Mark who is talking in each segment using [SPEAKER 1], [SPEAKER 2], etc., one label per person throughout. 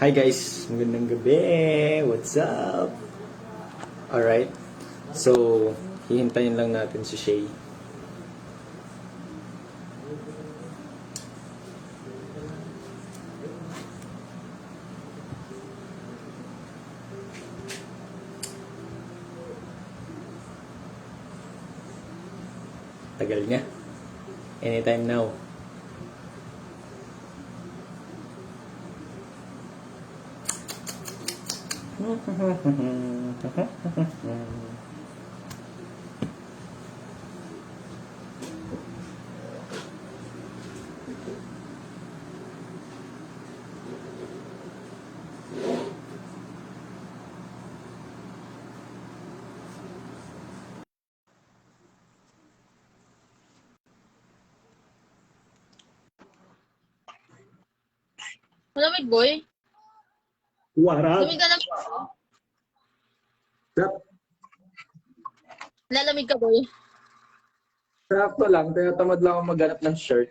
[SPEAKER 1] Hi guys, magandang gabi. What's up? Alright, so hihintayin lang natin si Shay. Tagal niya. Anytime now.
[SPEAKER 2] Malamig, boy.
[SPEAKER 1] What up?
[SPEAKER 2] Lamig ka lamig. Lalamig ka, boy.
[SPEAKER 1] Sakto lang, kaya tamad lang ako maghanap ng shirt.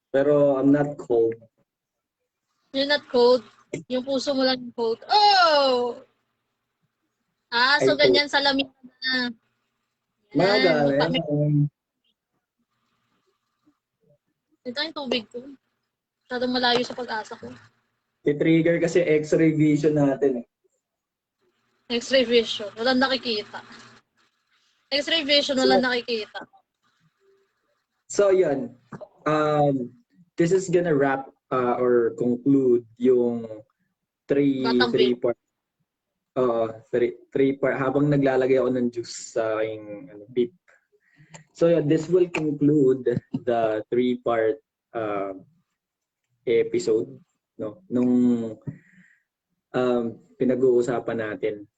[SPEAKER 1] Pero I'm not cold.
[SPEAKER 2] You're not cold. Yung puso mo lang yung cold. Oh! So
[SPEAKER 1] Ay,
[SPEAKER 2] ganyan sa lamig na. Yan.
[SPEAKER 1] Magaling.
[SPEAKER 2] Ito yung tubig ko. Masyadong malayo sa pag-asa ko.
[SPEAKER 1] I-trigger kasi x-ray vision natin.
[SPEAKER 2] X-ray vision. Walang nakikita. X-ray vision,
[SPEAKER 1] So,
[SPEAKER 2] walang nakikita.
[SPEAKER 1] So yun, this is gonna wrap or conclude yung
[SPEAKER 2] Batang
[SPEAKER 1] three
[SPEAKER 2] babe.
[SPEAKER 1] part three part habang naglalagay ako ng juice sa aking beef. So yeah, this will conclude the three-part episode no nung pinag-uusapan natin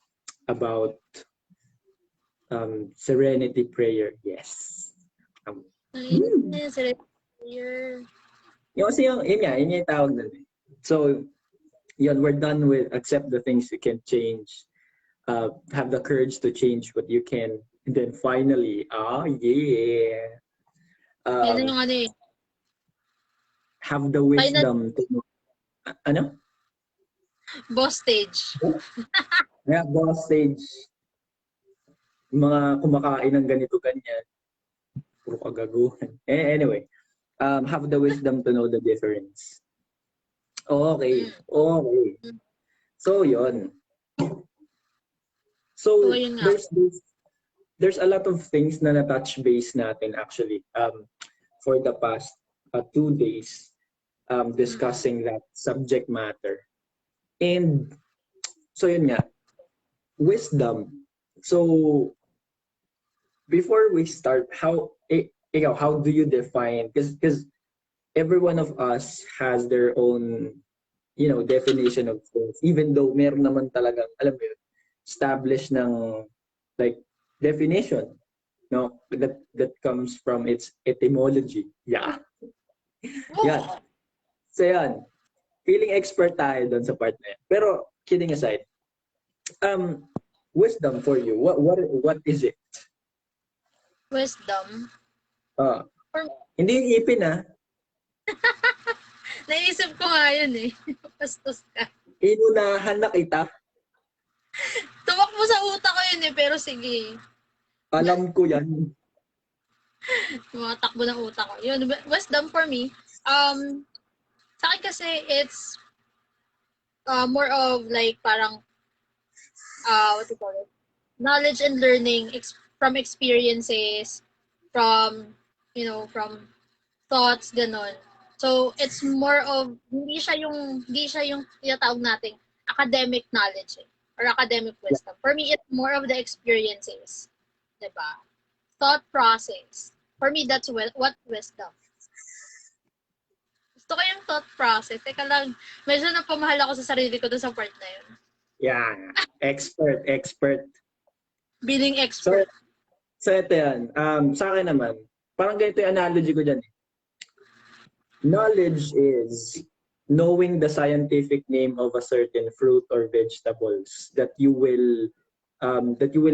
[SPEAKER 1] about serenity prayer. Yes. Yung kasi yun yung tawag nun. So, yun, we're done with accept the things you can change, have the courage to change what you can, and then finally, yeah,
[SPEAKER 2] Yan na yung ano eh.
[SPEAKER 1] have the
[SPEAKER 2] Final
[SPEAKER 1] wisdom to, ano?
[SPEAKER 2] boss stage.
[SPEAKER 1] Yeah, boss stage, mga kumakain ng ganito ganyan, puro kagaguhan. Anyway, have the wisdom to know the difference. Okay. So, yun.
[SPEAKER 2] So,
[SPEAKER 1] So,
[SPEAKER 2] yun nga.
[SPEAKER 1] there's a lot of things na na-touch base natin actually for the past 2 days discussing that subject matter. And so yun nga, wisdom. So before we start, how do you define, because every one of us has their own definition of things, even though meron naman talagang alam mo yun, established ng like definition, no, that comes from its etymology. Yeah. Yan. So yan, feeling expert tayo doon sa part na yan. Pero kidding aside, wisdom for you, what is it?
[SPEAKER 2] Wisdom. For
[SPEAKER 1] Hindi yung ipin
[SPEAKER 2] naisip ko nga yun eh. Pastos ka.
[SPEAKER 1] Inunahan na kita.
[SPEAKER 2] Tumakbo sa utak ko yun eh, pero sige.
[SPEAKER 1] Alam ko yan.
[SPEAKER 2] Mga takbo ng utak ko. Yun, wisdom for me. Sa akin kasi, it's more of like parang, what do you call it? Knowledge and learning from experiences, from thoughts, ganon. So, it's more of, hindi siya yung tinatawag nating academic knowledge or academic wisdom. For me, it's more of the experiences. Diba? Thought process. For me, that's what wisdom. Gusto ko yung thought process. Teka lang, medyo napamahal ako sa sarili ko doon sa part na yun.
[SPEAKER 1] Yeah. Expert.
[SPEAKER 2] Being expert.
[SPEAKER 1] So ito yan. Sa akin naman, parang ganito yung analogy ko dyan. Knowledge is knowing the scientific name of a certain fruit or vegetables that you will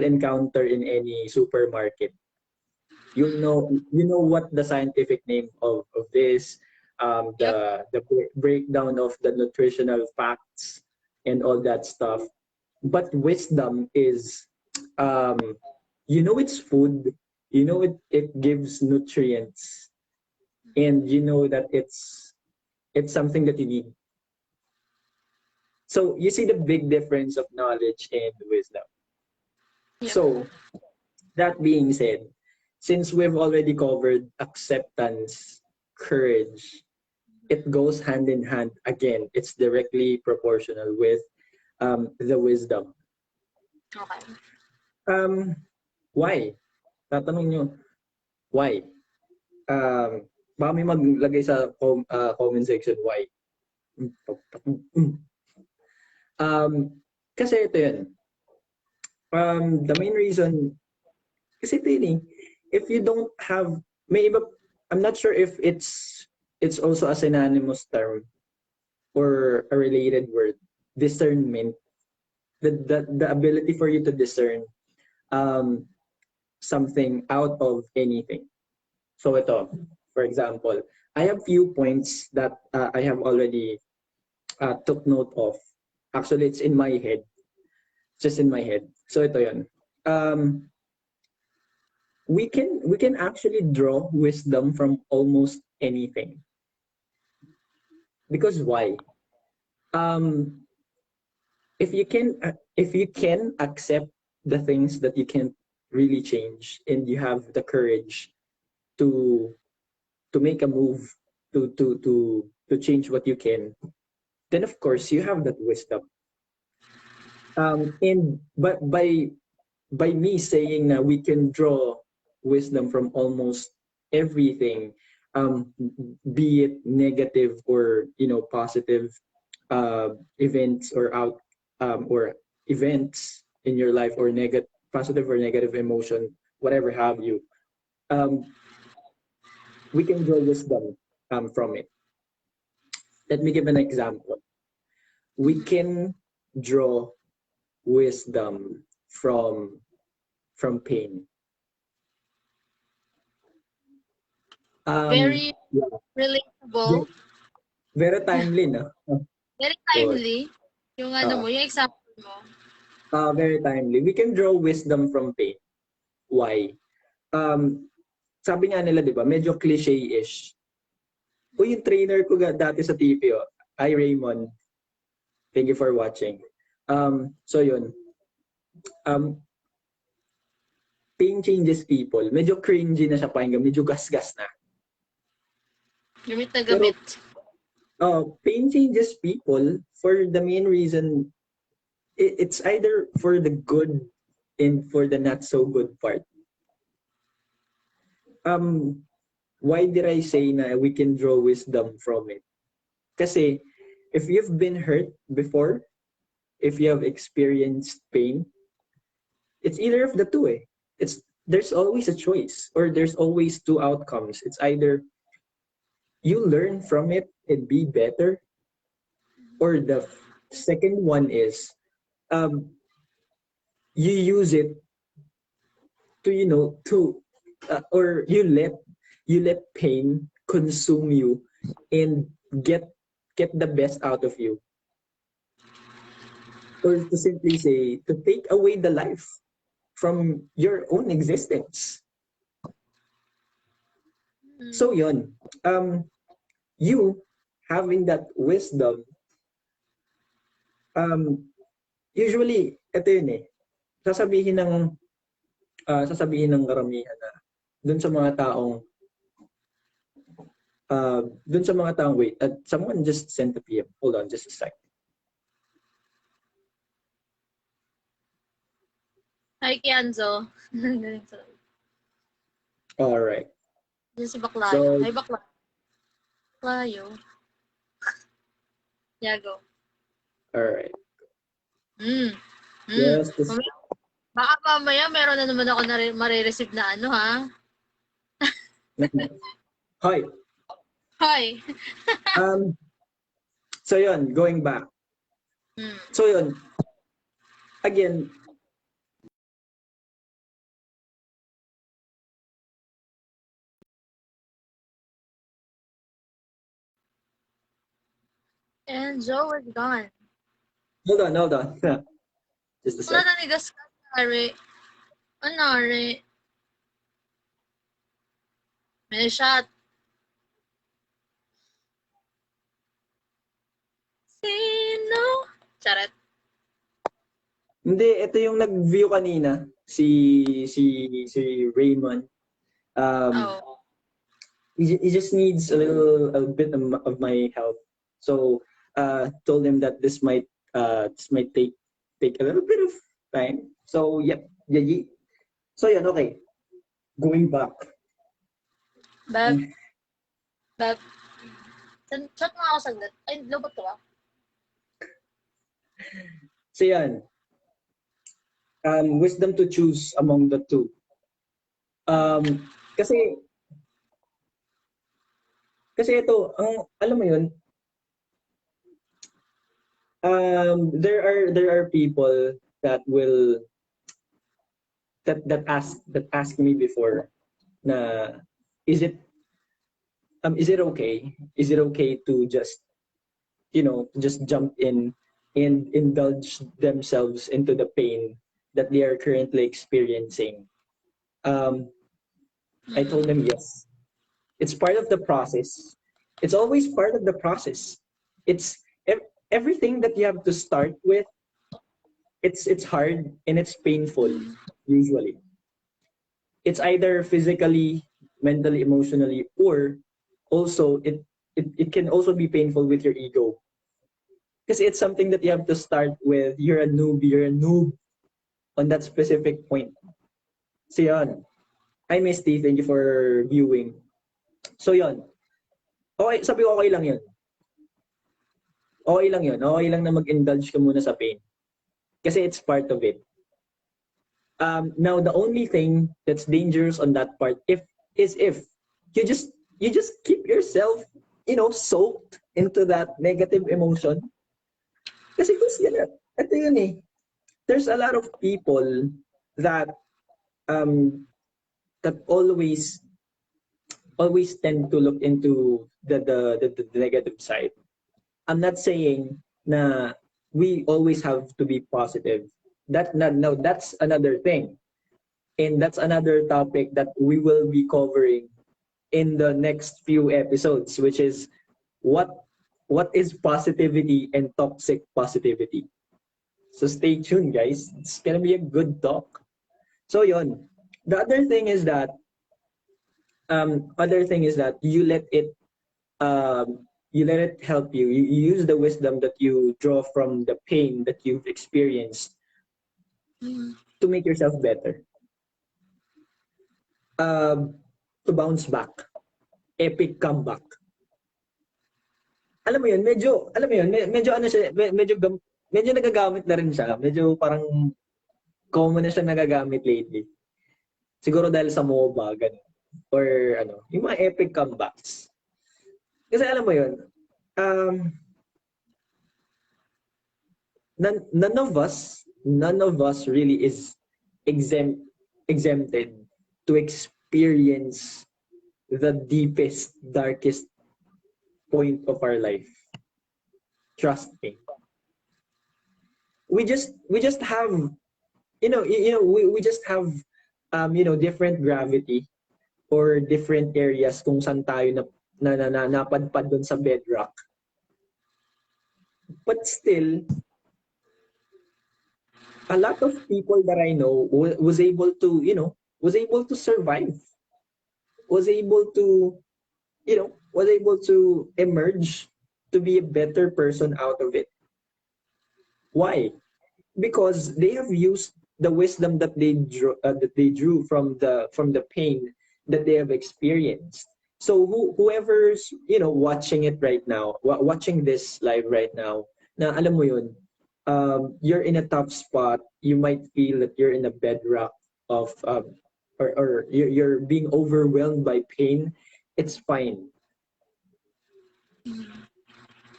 [SPEAKER 1] encounter in any supermarket. You know what the scientific name of this, the breakdown of the nutritional facts and all that stuff. But wisdom is, um, you know, it's food. You know, it gives nutrients, and you know that it's something that you need. So you see the big difference of knowledge and wisdom.
[SPEAKER 2] Yep.
[SPEAKER 1] So that being said, since we've already covered acceptance, courage, it goes hand in hand. Again, it's directly proportional with the wisdom.
[SPEAKER 2] Okay.
[SPEAKER 1] Um, why? Tatanong nyo, why? Baka may maglagay sa comment section, why? Kasi ito yun. The main reason, kasi ito yun eh, if you don't have, may iba, I'm not sure if it's also a synonymous term or a related word, discernment. The ability for you to discern um, something out of anything. So ito, for example, I have few points that I have already took note of. Actually, it's in my head. Just in my head. So ito yun. Um, we can actually draw wisdom from almost anything. Because why? Um, if you can accept the things that you can't really change, and you have the courage to make a move to change what you can, then of course you have that wisdom. And but by me saying that we can draw wisdom from almost everything, be it negative or positive events or events in your life, or negative, positive or negative emotion, whatever have you, um, we can draw wisdom from it. Let me give an example. We can draw wisdom from pain.
[SPEAKER 2] Very
[SPEAKER 1] Yeah,
[SPEAKER 2] relatable.
[SPEAKER 1] ve- very timely, no?
[SPEAKER 2] Very
[SPEAKER 1] Good.
[SPEAKER 2] timely. Yung ano
[SPEAKER 1] Uh,
[SPEAKER 2] mo, yung example mo.
[SPEAKER 1] Very timely. We can draw wisdom from pain. Why? Um, Sabi nga nila, di ba, medyo cliche-ish. O yung trainer ko dati sa TPO, hi Raymond, thank you for watching. So yun, um, pain changes people. Medyo cringy na siya pakinggan, medyo gasgas na.
[SPEAKER 2] Gamit na
[SPEAKER 1] Pero
[SPEAKER 2] gamit.
[SPEAKER 1] pain changes people for the main reason, it's either for the good and for the not so good part. Um, why did I say na we can draw wisdom from it? Kasi if you've been hurt before, if you have experienced pain, it's either of the two eh. There's always a choice, or there's always two outcomes. It's either you learn from it and be better, or the second one is um, you use it to or you let pain consume you and get get the best out of you, or to simply say, to take away the life from your own existence.
[SPEAKER 2] Mm.
[SPEAKER 1] So yun, you having that wisdom, um usually ito yun eh, sasabihin ng sasabihin ng karamihan na dun sa mga taong wait, someone just sent a PM. Hold on just a sec.
[SPEAKER 2] Hi, Kianzo.
[SPEAKER 1] All right.
[SPEAKER 2] Diyan si Baklayo.
[SPEAKER 1] So,
[SPEAKER 2] Hi, Baklayo. Yago.
[SPEAKER 1] all right.
[SPEAKER 2] Mm. Mm.
[SPEAKER 1] Yes, this.
[SPEAKER 2] Baka mamaya meron na naman ako marireceive na ano, ha?
[SPEAKER 1] Hi.
[SPEAKER 2] Hi.
[SPEAKER 1] Um, so yun, going back.
[SPEAKER 2] Mm.
[SPEAKER 1] So yun, again,
[SPEAKER 2] And Joe is gone.
[SPEAKER 1] Hold on. Just a
[SPEAKER 2] Wala
[SPEAKER 1] sec.
[SPEAKER 2] na ni-discuss, Ari. Ano, Ari? May shot. Sino? Charet.
[SPEAKER 1] Hindi, ito yung nag-view kanina. Si si Raymond. Um,
[SPEAKER 2] Oh.
[SPEAKER 1] he just needs a bit of my help. So told him that this might take a little bit of time. So yep, yeah. So yan, okay. Going back.
[SPEAKER 2] Beb, Beb. Chat mo ako saglit. Ay, lobot ka ba?
[SPEAKER 1] So yan, wisdom to choose among the two. Kasi ito, ang alam mo yun, there are people that will that ask me before na is it is it okay? Is it okay to just just jump in and indulge themselves into the pain that they are currently experiencing? Um, I told them yes. It's part of the process. It's always part of the process. It's everything that you have to start with. It's hard and it's painful usually. It's either physically, mentally, emotionally, or also it can also be painful with your ego because it's something that you have to start with. You're a noob on that specific point. So yun. Hi Misty, thank you for viewing. So yun. Okay, sabi ko okay lang yun. Okay lang yun. Okay lang na mag-indulge ka muna sa pain. Kasi it's part of it. Now the only thing that's dangerous on that part if you just keep yourself soaked into that negative emotion. Kasi ito yun eh. There's a lot of people that um that always tend to look into the negative side. I'm not saying na we always have to be positive. No, that's another thing. And that's another topic that we will be covering in the next few episodes, which is what what is positivity and toxic positivity. So stay tuned, guys. It's gonna be a good talk. So yon. The other thing is that you let it help you. You use the wisdom that you draw from the pain that you've experienced to make yourself better. To bounce back. Epic comeback. Alam mo yun, medyo ano siya, medyo nagagamit na rin siya. Medyo parang common na siya nagagamit lately. Siguro dahil sa MOBA, ganun. Or ano, yung mga epic comebacks. Kasi alam mo yun, um, none of us really is exempted to experience the deepest, darkest point of our life. Trust me. We just have we just have different gravity or different areas kung saan tayo napadpad dun sa bedrock. But still, a lot of people that I know was able to survive, was able to was able to emerge to be a better person out of it. Why? Because they have used the wisdom that they drew from the pain that they have experienced. So whoever's watching it right now, watching this live right now, na alam mo yun, you're in a tough spot. You might feel that you're in a bedrock of or you're being overwhelmed by pain. It's fine.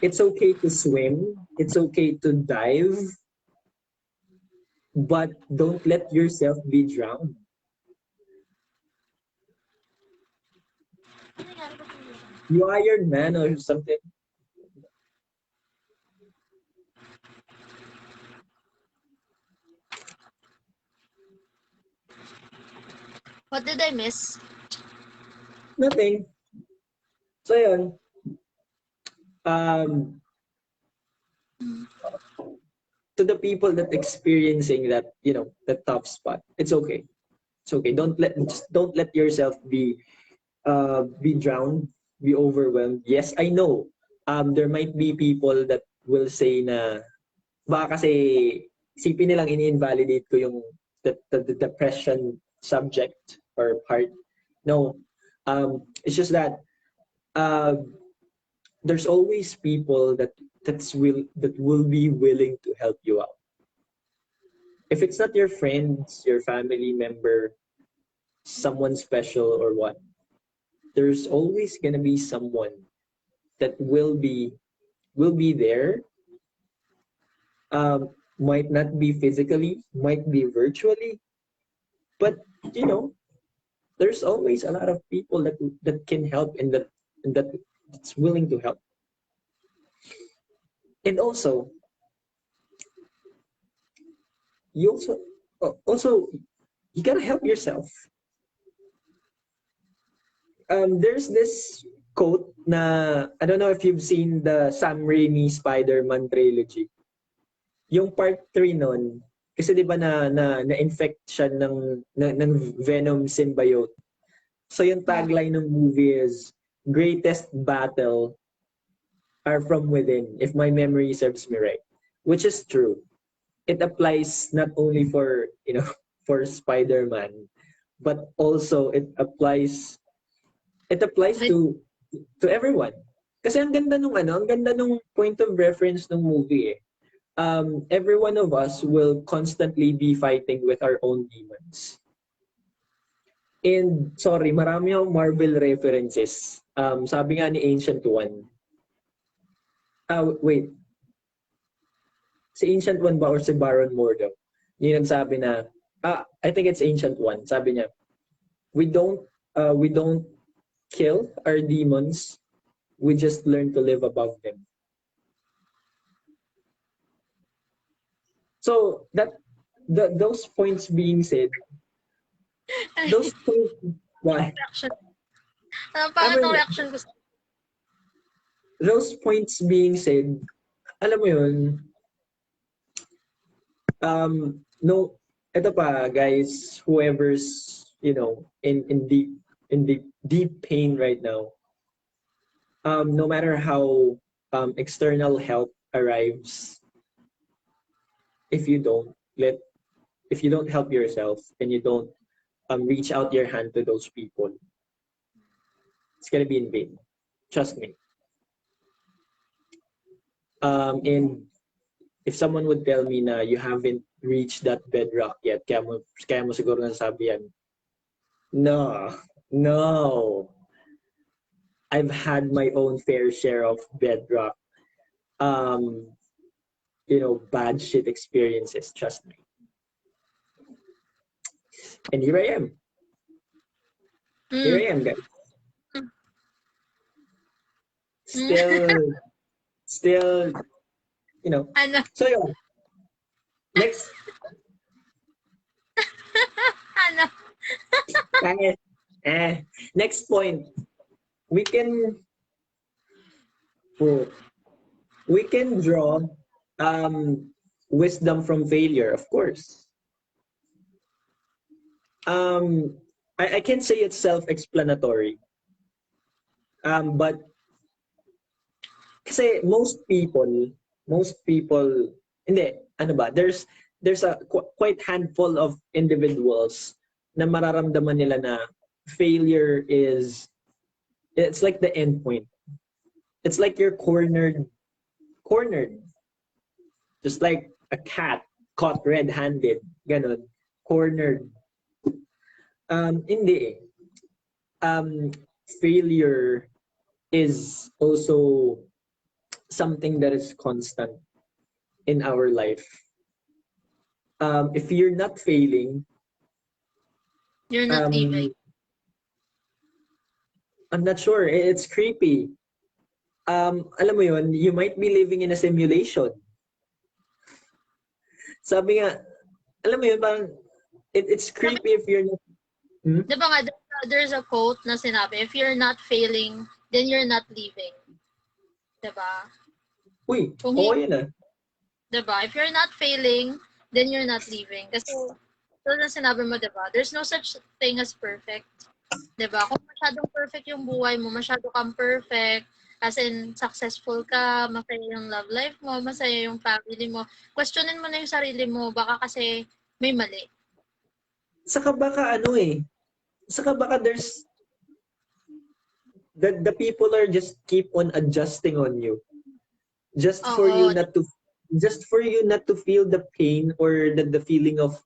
[SPEAKER 1] It's okay to swim. It's okay to dive, but don't let yourself be drowned. You Iron Man or something.
[SPEAKER 2] What did I miss?
[SPEAKER 1] Nothing. So yun, um, to the people that experiencing that, that tough spot, it's okay. It's okay. Don't let yourself be drowned, be overwhelmed. Yes, I know. There might be people that will say na baka kasi sipin nilang ini-invalidate ko yung the depression subject or part. No. It's just that uh, there's always people that will be willing to help you out. If it's not your friends, your family member, someone special or what, there's always gonna be someone that will be there. Might not be physically, might be virtually, but you know, there's always a lot of people that can help and that's willing to help. And also, you also you gotta help yourself. There's this quote na I don't know if you've seen the Sam Raimi Spider-Man trilogy. Yung part 3 nun, kasi 'di ba na-infect siya ng Venom symbiote. So yung tagline ng movie is greatest battle are from within, if my memory serves me right. Which is true. It applies not only for, for Spider-Man, but also it applies to everyone. Kasi ang ganda nung point of reference ng movie eh. Every one of us will constantly be fighting with our own demons. And sorry, marami akong Marvel references. Sabi nga ni Ancient One. Wait. Si Ancient One ba or si Baron Mordo? Yung nagsabi na, I think it's Ancient One. Sabi niya, we don't kill our demons. We just learn to live above them. So those points being said, those points, why?
[SPEAKER 2] Reaction.
[SPEAKER 1] I
[SPEAKER 2] Pangit ng
[SPEAKER 1] mean,
[SPEAKER 2] reaction ko.
[SPEAKER 1] those points being said, alam mo yun, no, ito pa guys, whoever's, in deep pain right now, no matter how external help arrives, if you don't let if you don't help yourself and you don't reach out your hand to those people, it's gonna be in vain. Trust me. And if someone would tell me na you haven't reached that bedrock yet, kaya mo siguro nasabi yan. No, no. I've had my own fair share of bedrock, um, bad shit experiences. Trust me. And here I am. Here I am, guys. Still,
[SPEAKER 2] Ano?
[SPEAKER 1] So yun. Next,
[SPEAKER 2] Ano?
[SPEAKER 1] next point. We can draw wisdom from failure, of course. I can't say it's self-explanatory. But kasi most people, hindi, ano ba, there's a quite handful of individuals na mararamdaman nila na failure it's like the end point. It's like you're cornered, just like a cat caught red-handed, ganon, cornered. Hindi. Failure is also something that is constant in our life. If you're not failing,
[SPEAKER 2] You're not even.
[SPEAKER 1] I'm not sure. It's creepy. Alam mo yun, you might be living in a simulation. Sabi nga, alam mo yun, parang it's creepy if you're not. Hmm?
[SPEAKER 2] Di ba nga, there's a quote na sinabi, if you're not failing, then you're not leaving. Di ba?
[SPEAKER 1] Uy,
[SPEAKER 2] Kung
[SPEAKER 1] oo yun ah.
[SPEAKER 2] di ba? If you're not failing, then you're not leaving. Kasi, tulad na sinabi mo, di ba? There's no such thing as perfect. Di ba? Kung masyadong perfect yung buhay mo, masyado kang perfect, as in, successful ka, masaya yung love life mo, masaya yung family mo, questionin mo na yung sarili mo, baka kasi may mali.
[SPEAKER 1] Saka baka saka baka there's the people are just keep on adjusting on you just for you
[SPEAKER 2] Oo,
[SPEAKER 1] not to feel the pain or the feeling of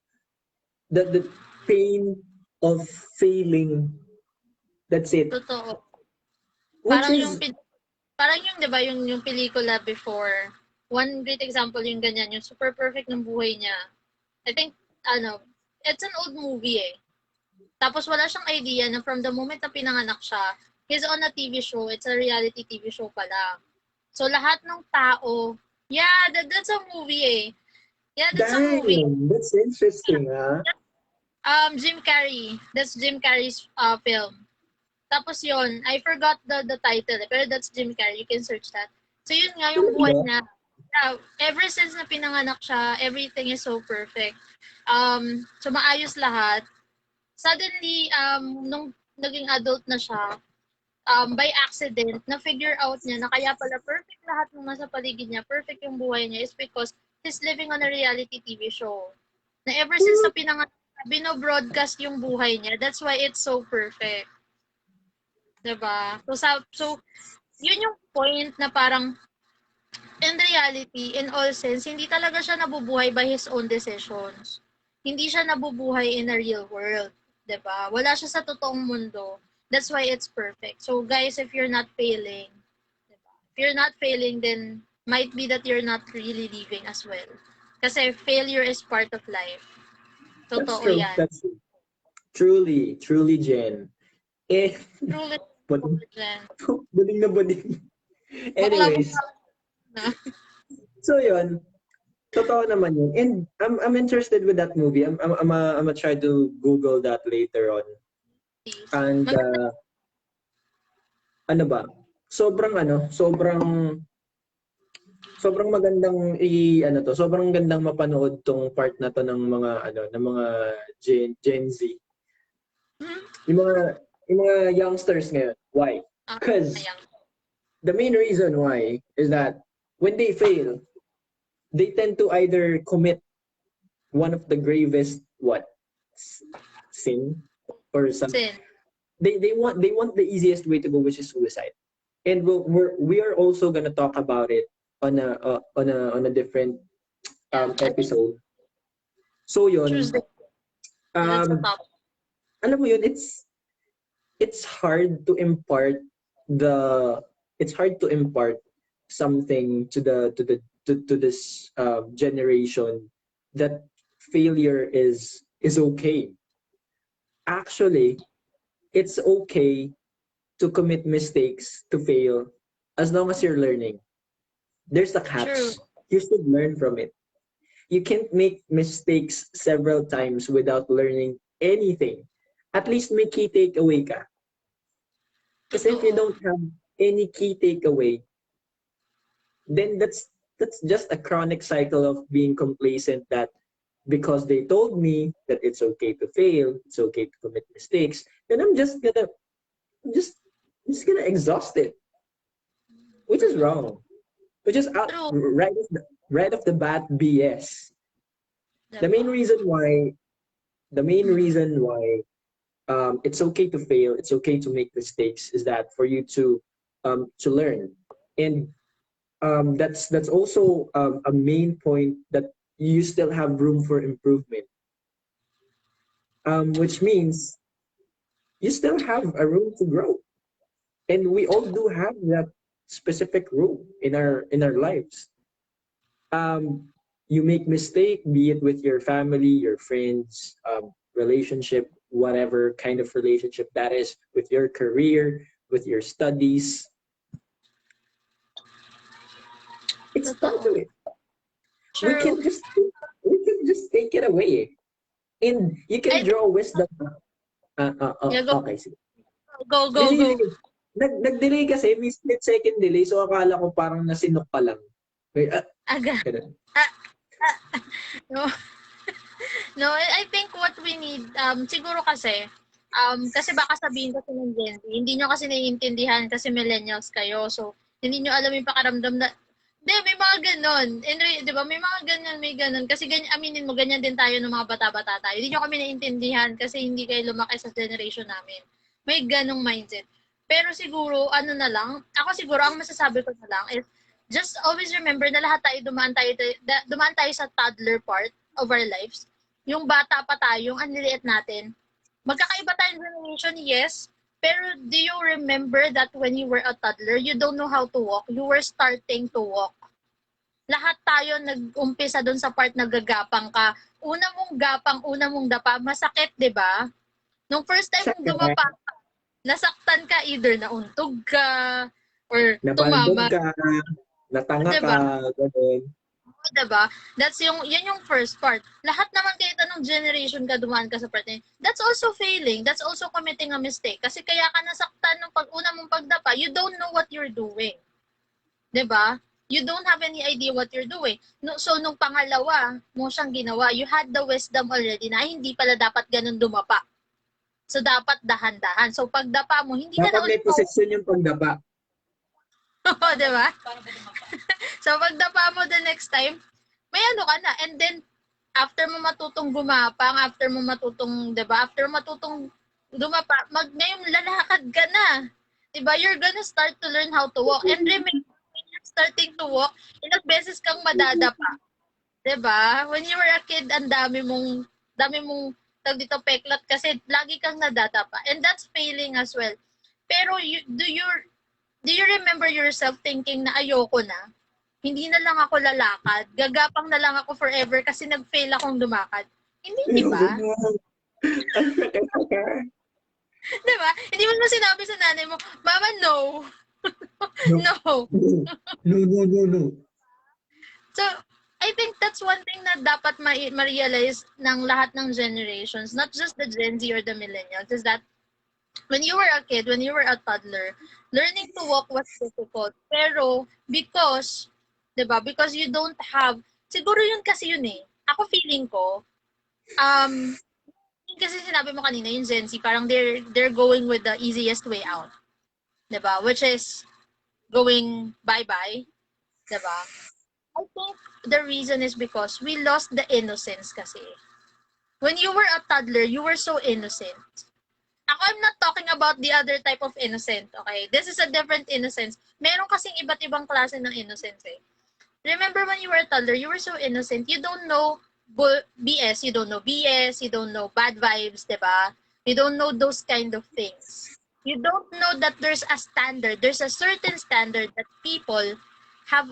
[SPEAKER 1] the pain of failing. That's it.
[SPEAKER 2] totoo.
[SPEAKER 1] Which
[SPEAKER 2] Parang yung
[SPEAKER 1] is
[SPEAKER 2] parang yung 'di ba yung pelikula before. One great example yung ganyan, yung super perfect ng buhay niya. I think ano, it's an old movie eh. Tapos wala siyang idea na from the moment na pinanganak siya, he's on a TV show. It's a reality TV show pala. So lahat ng tao, yeah, that's a movie eh. Yeah, that's a movie.
[SPEAKER 1] damn. That's interesting, huh?
[SPEAKER 2] Jim Carrey. That's Jim Carrey's film. Tapos yon, I forgot the title, pero that's Jim Carrey. You can search that. So yun nga, yung buhay
[SPEAKER 1] Talaga?
[SPEAKER 2] niya. Ever since na pinanganak siya, everything is so perfect. So maayos lahat. Suddenly, nung naging adult na siya, by accident, na-figure out niya na kaya pala perfect lahat ng nasa paligid niya, perfect yung buhay niya is because he's living on a reality TV show. Na ever since na pinanganak, bino-broadcast yung buhay niya. That's why it's so perfect. 'Di ba? So yun yung point na parang in reality, in all sense, hindi talaga siya nabubuhay by his own decisions. Hindi siya nabubuhay in a real world, 'di ba? Wala siya sa totoong mundo. That's why it's perfect. So guys, if you're not failing, 'di ba? If you're not failing, then might be that you're not really living as well. Kasi failure is part of life.
[SPEAKER 1] That's
[SPEAKER 2] Totoo
[SPEAKER 1] true.
[SPEAKER 2] 'yan.
[SPEAKER 1] That's true. Truly, truly, Jen. Eh,
[SPEAKER 2] Truly,
[SPEAKER 1] bading,
[SPEAKER 2] Jen.
[SPEAKER 1] bading na bading.
[SPEAKER 2] Bakla
[SPEAKER 1] Anyways,
[SPEAKER 2] na.
[SPEAKER 1] so yun, totoo naman yun. And I'm interested with that movie. I'm try to Google that later on.
[SPEAKER 2] Please.
[SPEAKER 1] And
[SPEAKER 2] Maganda.
[SPEAKER 1] ano ba? Sobrang magandang sobrang gandang mapanood tong part na to ng mga ng mga Gen Z.
[SPEAKER 2] Mhm.
[SPEAKER 1] Yung mga youngsters ngayon. Why? Because
[SPEAKER 2] Sayang.
[SPEAKER 1] the main reason why is that when they fail, they tend to either commit one of the gravest sin or some
[SPEAKER 2] Sin.
[SPEAKER 1] they want the easiest way to go, which is suicide. And we are also gonna talk about it on a different
[SPEAKER 2] Yeah. I think
[SPEAKER 1] episode. So yun,
[SPEAKER 2] Tuesday. That's the
[SPEAKER 1] um,
[SPEAKER 2] top.
[SPEAKER 1] alam mo yun, it's hard to impart the it's hard to impart something to this generation that failure is okay. Actually, it's okay to commit mistakes, to fail, as long as you're learning. There's a
[SPEAKER 2] True.
[SPEAKER 1] catch. You should learn from it. You can't make mistakes several times without learning anything. At least may key takeaway ka. Because if you
[SPEAKER 2] Totoo.
[SPEAKER 1] don't have any key takeaway, then that's just a chronic cycle of being complacent that because they told me that it's okay to fail, it's okay to commit mistakes, then just just gonna exhaust it, which is wrong, which is
[SPEAKER 2] True.
[SPEAKER 1] right off the bat BS. The
[SPEAKER 2] Diba?
[SPEAKER 1] main reason why the main reason why it's okay to fail, it's okay to make mistakes, is that for you to learn. And that's also a main point that you still have room for improvement, which means you still have a room to grow, and we all do have that specific room in our lives. um, you make mistake, be it with your family, your friends, relationship, whatever kind of relationship that is, with your career, with your studies. It's part
[SPEAKER 2] Totoo.
[SPEAKER 1] of it. we
[SPEAKER 2] True.
[SPEAKER 1] can just we can just take it away, and you can
[SPEAKER 2] I think
[SPEAKER 1] draw wisdom.
[SPEAKER 2] Yeah, go,
[SPEAKER 1] Okay, sige.
[SPEAKER 2] go,
[SPEAKER 1] Sige,
[SPEAKER 2] go,
[SPEAKER 1] sige,
[SPEAKER 2] go.
[SPEAKER 1] sige. Nag-delay kasi, may split second delay, so akala ko parang nasinok ka lang. Wait,
[SPEAKER 2] Aga.
[SPEAKER 1] ganun.
[SPEAKER 2] Ah, ah, no, no, I think what we need, siguro kasi baka sabihin kasi ng Gen Z, hindi nyo kasi naiintindihan kasi millennials kayo, so hindi nyo alam yung pakaramdam na, di, may mga ganon. Di ba, may mga ganon, may ganon. Kasi ganyan, aminin mo, ganyan din tayo ng mga bata-bata tayo. Hindi nyo kami naiintindihan kasi hindi kayo lumaki sa generation namin. May ganong mindset. Pero siguro, ano na lang, ako siguro, ang masasabi ko na lang is, just always remember na lahat tayo dumaan tayo sa toddler part of our lives. Yung bata pa tayo, yung anliliit natin. Magkakaiba tayong generation, yes. Pero do you remember that when you were a toddler, you don't know how to walk? You were starting to walk. Lahat tayo nag-umpisa doon sa part na gagapang ka. Una mong gapang, una mong dapa, masakit, di ba? Nung first time mong dumapa, nasaktan ka, either nauntog ka, or
[SPEAKER 1] Napaldog
[SPEAKER 2] tumama.
[SPEAKER 1] ka, natanga ka,
[SPEAKER 2] Diba?
[SPEAKER 1] ganun.
[SPEAKER 2] Diba? Yan yung first part. Lahat naman kahit anong generation ka, dumaan ka sa part na yun. That's also failing. That's also committing a mistake. Kasi kaya ka nasaktan nung una mong pagdapa, you don't know what you're doing. Diba? You don't have any idea what you're doing. No, so, nung pangalawa mo siyang ginawa, you had the wisdom already na hindi pala dapat ganun dumapa. So, dapat dahan-dahan. So, pagdapa mo, hindi ka
[SPEAKER 1] Dapat
[SPEAKER 2] na
[SPEAKER 1] may
[SPEAKER 2] ulit
[SPEAKER 1] posisyon yung pagdaba.
[SPEAKER 2] Oo, di ba? So, pagdapa mo the next time, may ano ka na. And then, after mo matutong gumapang, after mo matutong, di ba? After mo matutong dumapa, ngayong lalakad ka na. Di ba? You're gonna start to learn how to walk. And remember, when you're starting to walk, ilang beses kang madadapa. Di ba? When you were a kid, ang dami mong, tag dito, peklat kasi lagi kang nadadapa. And that's failing as well. Pero, do you remember yourself thinking na ayoko na? Hindi na lang ako lalakad. Gagapang na lang ako forever kasi nag-fail akong lumakad. Hindi, di ba? Di ba? Hindi mo na sinabi sa nanay mo, Mama, no. No.
[SPEAKER 1] No, no, no, no.
[SPEAKER 2] So, I think that's one thing na dapat ma-realize ng lahat ng generations, not just the Gen Z or the millennials, is that when you were a kid, when you were a toddler, learning to walk was difficult. Pero because, 'di ba? Because you don't have, siguro yun kasi yun eh. Ako feeling ko, kasi sinabi mo kanina yung Gen Z, parang they're going with the easiest way out. 'Di ba? Which is going bye-bye, 'di ba? I think the reason is because we lost the innocence kasi. When you were a toddler, you were so innocent. I'm not talking about the other type of innocent, okay? This is a different innocence. Meron kasing iba't ibang klase ng innocence eh. Remember when you were a toddler, you were so innocent. You don't know BS, you don't know BS, you don't know bad vibes, diba? You don't know those kind of things. You don't know that there's a standard. There's a certain standard that people have,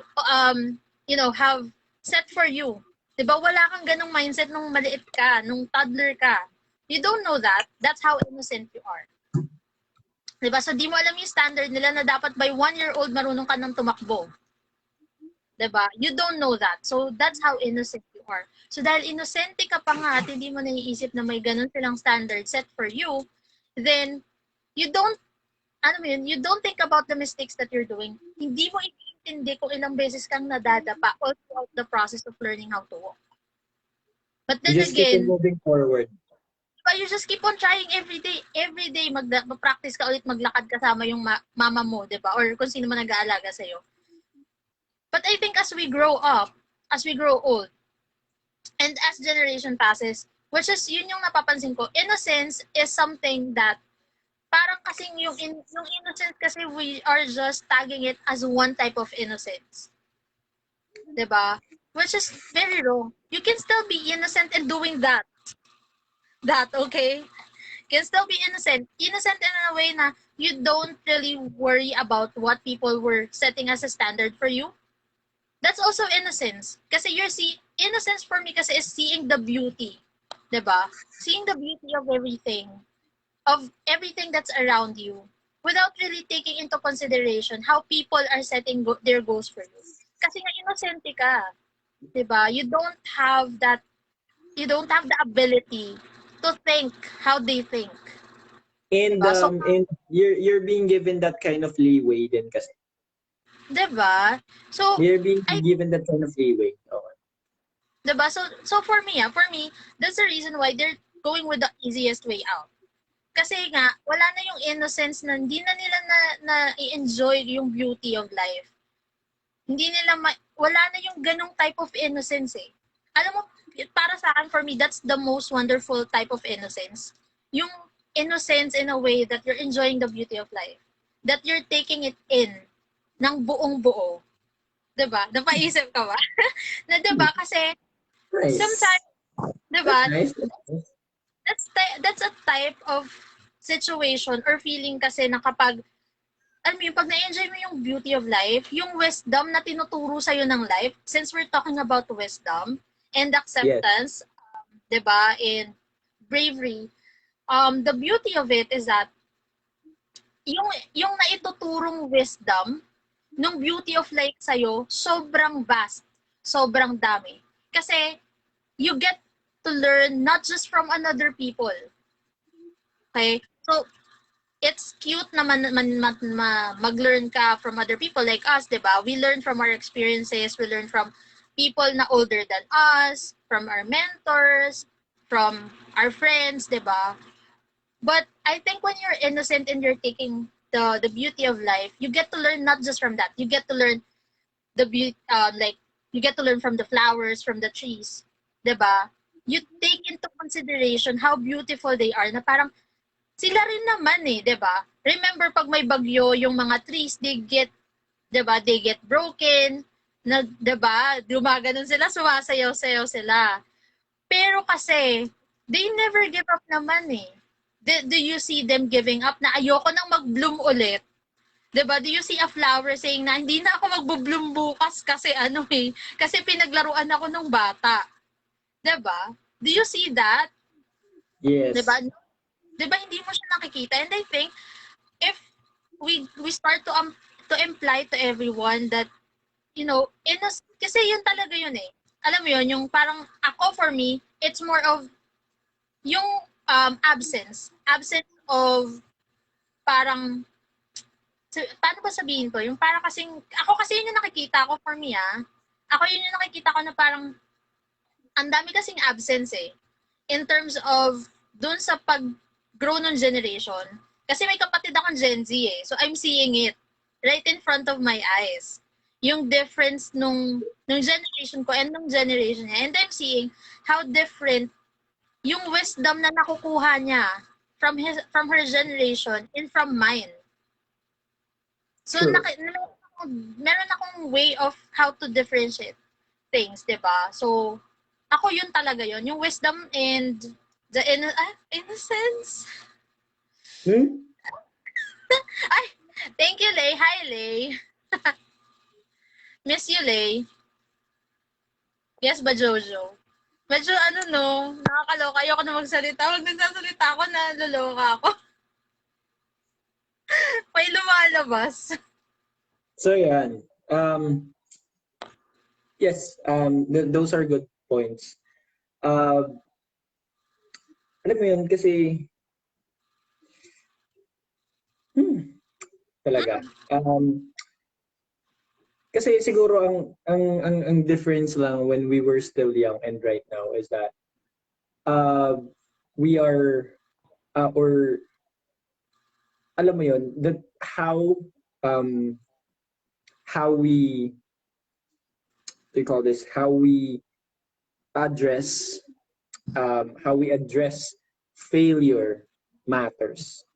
[SPEAKER 2] have set for you. Diba? Wala kang ganong mindset nung maliit ka, nung toddler ka. You don't know that. That's how innocent you are. Diba? So, di mo alam yung standard nila na dapat by 1-year-old marunong ka nang tumakbo. Diba? You don't know that. So, that's how innocent you are. So, dahil inosente ka pa nga at hindi mo naiisip na may ganun silang standard set for you, then, you don't think about the mistakes that you're doing. Hindi mo iintindi kung ilang beses kang nadadapa all throughout the process of learning how to walk. But then
[SPEAKER 1] You just keep on moving forward.
[SPEAKER 2] But you just keep on trying every day. Every day, mag-practice ka ulit maglakad kasama yung mama mo, di ba? Or kung sino man nag-aalaga sa'yo. But I think as we grow up, as we grow old, and as generation passes, which is yun yung napapansin ko, innocence is something that parang kasing yung innocence kasi we are just tagging it as one type of innocence. Diba? Which is very wrong. You can still be innocent in doing that, okay? Can still be innocent. Innocent in a way na you don't really worry about what people were setting as a standard for you. That's also innocence. Kasi innocence for me kasi is seeing the beauty. Diba? Seeing the beauty of everything that's around you without really taking into consideration how people are setting their goals for you. Kasi nga innocent ka. Diba? You don't have the ability to think how they think. So,
[SPEAKER 1] And you're being given that kind of leeway din kasi.
[SPEAKER 2] diba? So,
[SPEAKER 1] You're being
[SPEAKER 2] I
[SPEAKER 1] given that kind of leeway. Okay.
[SPEAKER 2] diba? So for me, that's the reason why they're going with the easiest way out. Kasi nga, wala na yung innocence na hindi na nila na i-enjoy yung beauty of life. Hindi nila wala na yung ganong type of innocence eh. Alam mo, para sa akin, for me, that's the most wonderful type of innocence. Yung innocence in a way that you're enjoying the beauty of life. That you're taking it in ng buong buo. Diba? Napaisip ka ba? Na diba? Kasi
[SPEAKER 1] Nice.
[SPEAKER 2] sometimes, diba?
[SPEAKER 1] Nice.
[SPEAKER 2] That's a type of situation or feeling kasi na kapag alam mo yung pag na-enjoy mo yung beauty of life, yung wisdom na tinuturo sa'yo ng life, since we're talking about wisdom and
[SPEAKER 1] Yes.
[SPEAKER 2] acceptance, diba, and bravery, the beauty of it is that yung naituturong wisdom ng beauty of life sa'yo, sobrang vast, sobrang dami. Kasi you get to learn not just from another people. Okay? So, it's cute na mag-learn ka from other people like us, di ba? We learn from our experiences, we learn from people na older than us, from our mentors, from our friends, di ba? But I think when you're innocent and you're taking the beauty of life, you get to learn not just from that. You get to learn the beauty, like, you get to learn from the flowers, from the trees, di ba? You take into consideration how beautiful they are na parang sila rin naman eh, 'di ba? Remember pag may bagyo, yung mga trees they get, 'di ba? They get broken, na 'di ba? Gumaganon sila, sumasayaw-sayaw sila. Pero kasi they never give up naman eh. Do you see them giving up na ayoko nang mag-bloom ulit? 'Di ba? Do you see a flower saying na hindi na ako magbo-bloom bukas kasi ano eh, kasi pinaglaruan ako nung bata. 'Di ba? Do you see that? 'Di ba?
[SPEAKER 1] Yes.
[SPEAKER 2] 'Di ba hindi mo siya nakikita? And I think if we start to imply to everyone that you know kasi yun talaga yun eh, alam mo yun yung parang ako for me it's more of yung absence of parang paano ba sabihin to yung parang kasing ako kasi yun yung nakikita ko for me ako yun yung nakikita ko na parang ang dami kasing absence eh in terms of dun sa pag-grow ng generation. Kasi may kapatid akong Gen Z eh. So I'm seeing it right in front of my eyes. Yung difference nung generation ko and nung generation niya. And I'm seeing how different yung wisdom na nakukuha niya from her generation and from mine. So
[SPEAKER 1] True.
[SPEAKER 2] meron akong way of how to differentiate things, 'di ba? So ako yun talaga yun, yung wisdom and the innocence.
[SPEAKER 1] Hmm?
[SPEAKER 2] Ay, thank you, Lay. Hi, Lay. Miss you, Lay. Yes ba, Jojo? Medyo ano no, nakakaloka. Ayoko na magsalita. Pag nagsasalita ako, naloloka ako. May lumalabas.
[SPEAKER 1] So yan. Yes, those are good points. Alam mo yun kasi talaga. Kasi siguro ang difference lang when we were still young and right now is that we are or alam mo yun, that how we call this, address how we address failure matters.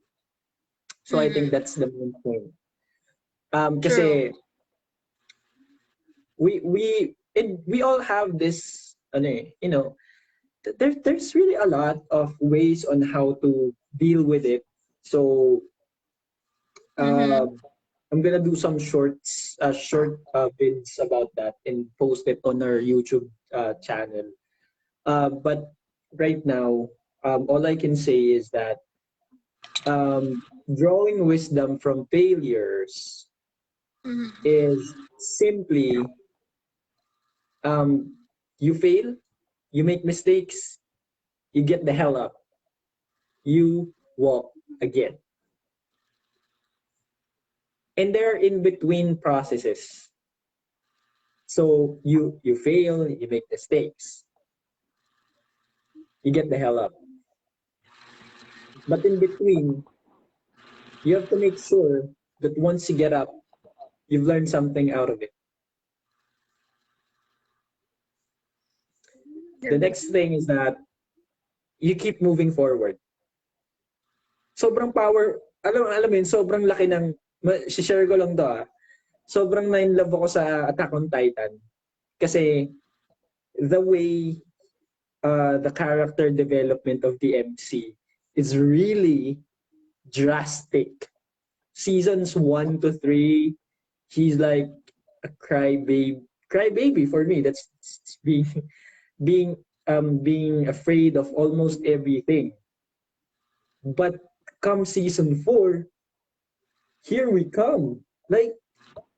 [SPEAKER 1] So I think that's the main point.
[SPEAKER 2] True.
[SPEAKER 1] Kasi we all have this you know, there's really a lot of ways on how to deal with it. So I'm gonna do some short vids about that and post it on our YouTube channel. But right now, all I can say is that drawing wisdom from failures is simply you fail, you make mistakes, you get the hell up, you walk again. And they're in between processes. So you fail, you make mistakes, you get the hell up. But in between, you have to make sure that once you get up, you've learned something out of it. The next thing is that you keep moving forward. Sobrang power, alam mo yun, sobrang laki ng, share ko lang to sobrang na-inlove ako sa Attack on Titan. Kasi the way the character development of the MC is really drastic. Seasons 1 to 3, he's like a crybaby for me. That's being being afraid of almost everything. But come season 4, here we come. Like,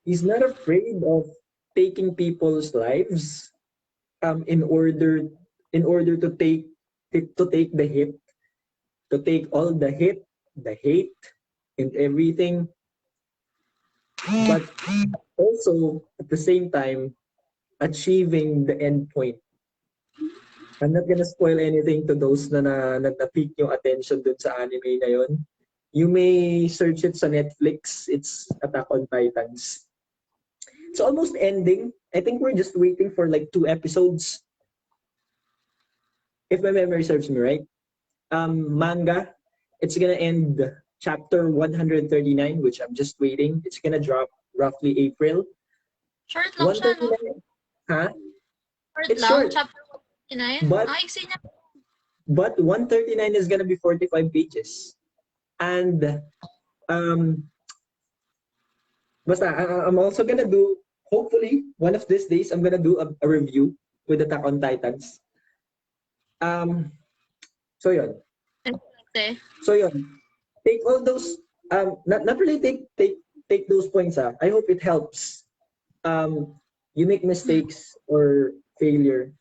[SPEAKER 1] he's not afraid of taking people's lives in order to take the hit, to take all the hit, the hate, and everything. But also at the same time achieving the end point. I'm not gonna spoil anything to those na peak yung attention dun sa anime na yun. You may search it sa Netflix. It's Attack on Titans. It's almost ending. I think we're just waiting for like 2 episodes. If my memory serves me right. Manga, it's gonna end chapter 139, which I'm just waiting. It's gonna drop roughly April.
[SPEAKER 2] Short lang siya, no?
[SPEAKER 1] 139. Huh?
[SPEAKER 2] Short
[SPEAKER 1] It's
[SPEAKER 2] lang,
[SPEAKER 1] short.
[SPEAKER 2] chapter 139.
[SPEAKER 1] But
[SPEAKER 2] Iksi niya.
[SPEAKER 1] but 139 is gonna be 45 pages. And basta I'm also gonna do, hopefully one of these days I'm gonna do a review with Attack on Titans. So yun. So yun. Take all those not really take those points. I hope it helps. You make mistakes or failure.